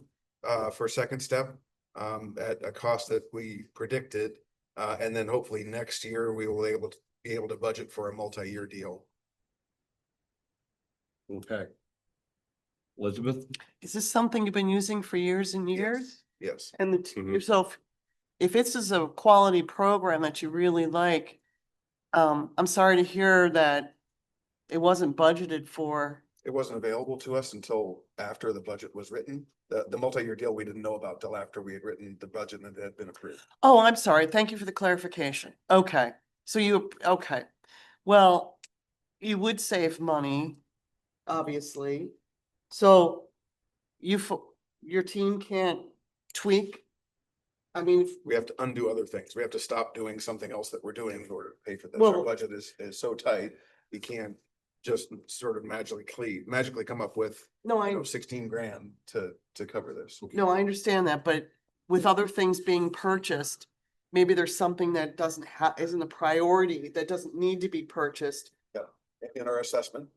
Speaker 5: for second step at a cost that we predicted. And then hopefully next year we will be able to budget for a multi-year deal.
Speaker 1: Okay. Elizabeth?
Speaker 8: Is this something you've been using for years and years?
Speaker 5: Yes.
Speaker 8: And
Speaker 1: Mhm.
Speaker 8: yourself, if this is a quality program that you really like, I'm sorry to hear that it wasn't budgeted for.
Speaker 5: It wasn't available to us until after the budget was written. The multi-year deal we didn't know about till after we had written the budget and it had been approved.
Speaker 8: Oh, I'm sorry. Thank you for the clarification. Okay, so okay. Well, you would save money, obviously. So your team can't tweak? I mean,
Speaker 5: We have to undo other things. We have to stop doing something else that we're doing in order to pay for this.
Speaker 8: Well-
Speaker 5: Our budget is so tight, we can't just sort of magically come up with,
Speaker 8: no,
Speaker 5: you know, 16 grand to cover this.
Speaker 8: No, I understand that, but with other things being purchased, maybe there's something that isn't a priority, that doesn't need to be purchased.
Speaker 5: In our assessment,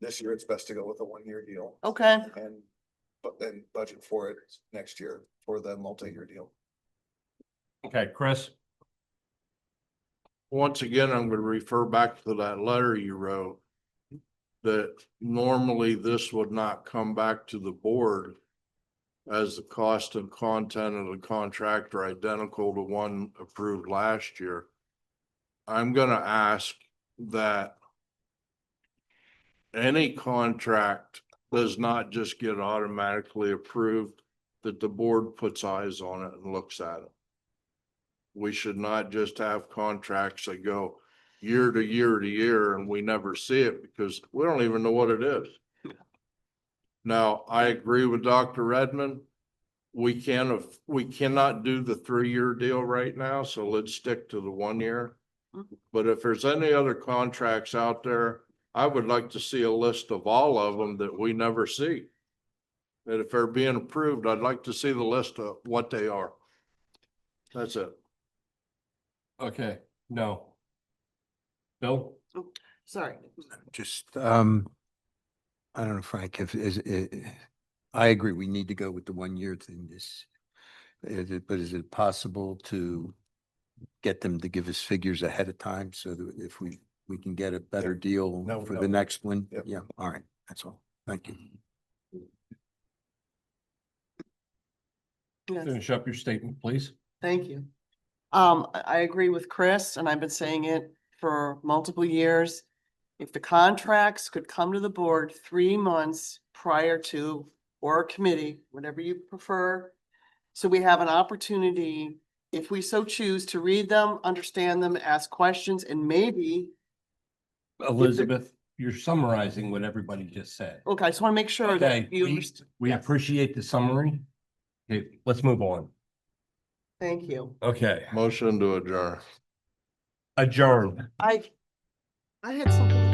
Speaker 5: this year it's best to go with a 1-year deal
Speaker 8: Okay,
Speaker 5: but then budget for it next year for the multi-year deal.
Speaker 1: Okay, Chris?
Speaker 7: Once again, I'm gonna refer back to that letter you wrote. That normally this would not come back to the board. As the cost and content of the contract are identical to one approved last year. I'm gonna ask that. Any contract does not just get automatically approved, that the board puts eyes on it and looks at it. We should not just have contracts that go year to year to year and we never see it because we don't even know what it is. Now, I agree with Dr. Redmond. We cannot do the 3-year deal right now, so let's stick to the 1 year. But if there's any other contracts out there, I would like to see a list of all of them that we never see. And if they're being approved, I'd like to see the list of what they are. That's it.
Speaker 1: Okay, no. Bill?
Speaker 8: sorry.
Speaker 6: Just, I don't know, Frank, I agree, we need to go with the 1-year thing. But is it possible to get them to give us figures ahead of time so that if we can get a better deal
Speaker 5: No,
Speaker 6: for
Speaker 5: no.
Speaker 6: the next one?
Speaker 5: Yep.
Speaker 6: Yeah, all right, that's all. Thank you.
Speaker 8: Yes.
Speaker 1: Finish up your statement, please.
Speaker 8: Thank you. I agree with Chris, and I've been saying it for multiple years. If the contracts could come to the board 3 months prior to, or a committee, whatever you prefer. So we have an opportunity, if we so choose, to read them, understand them, ask questions, and maybe,
Speaker 1: Elizabeth, you're summarizing what everybody just said.
Speaker 8: okay, I just want to make sure
Speaker 1: Okay,
Speaker 8: that you understand.
Speaker 1: we appreciate the summary. Okay, let's move on.
Speaker 8: Thank you.
Speaker 1: Okay,
Speaker 7: Motion to adjourn.
Speaker 1: adjourned.
Speaker 8: I had something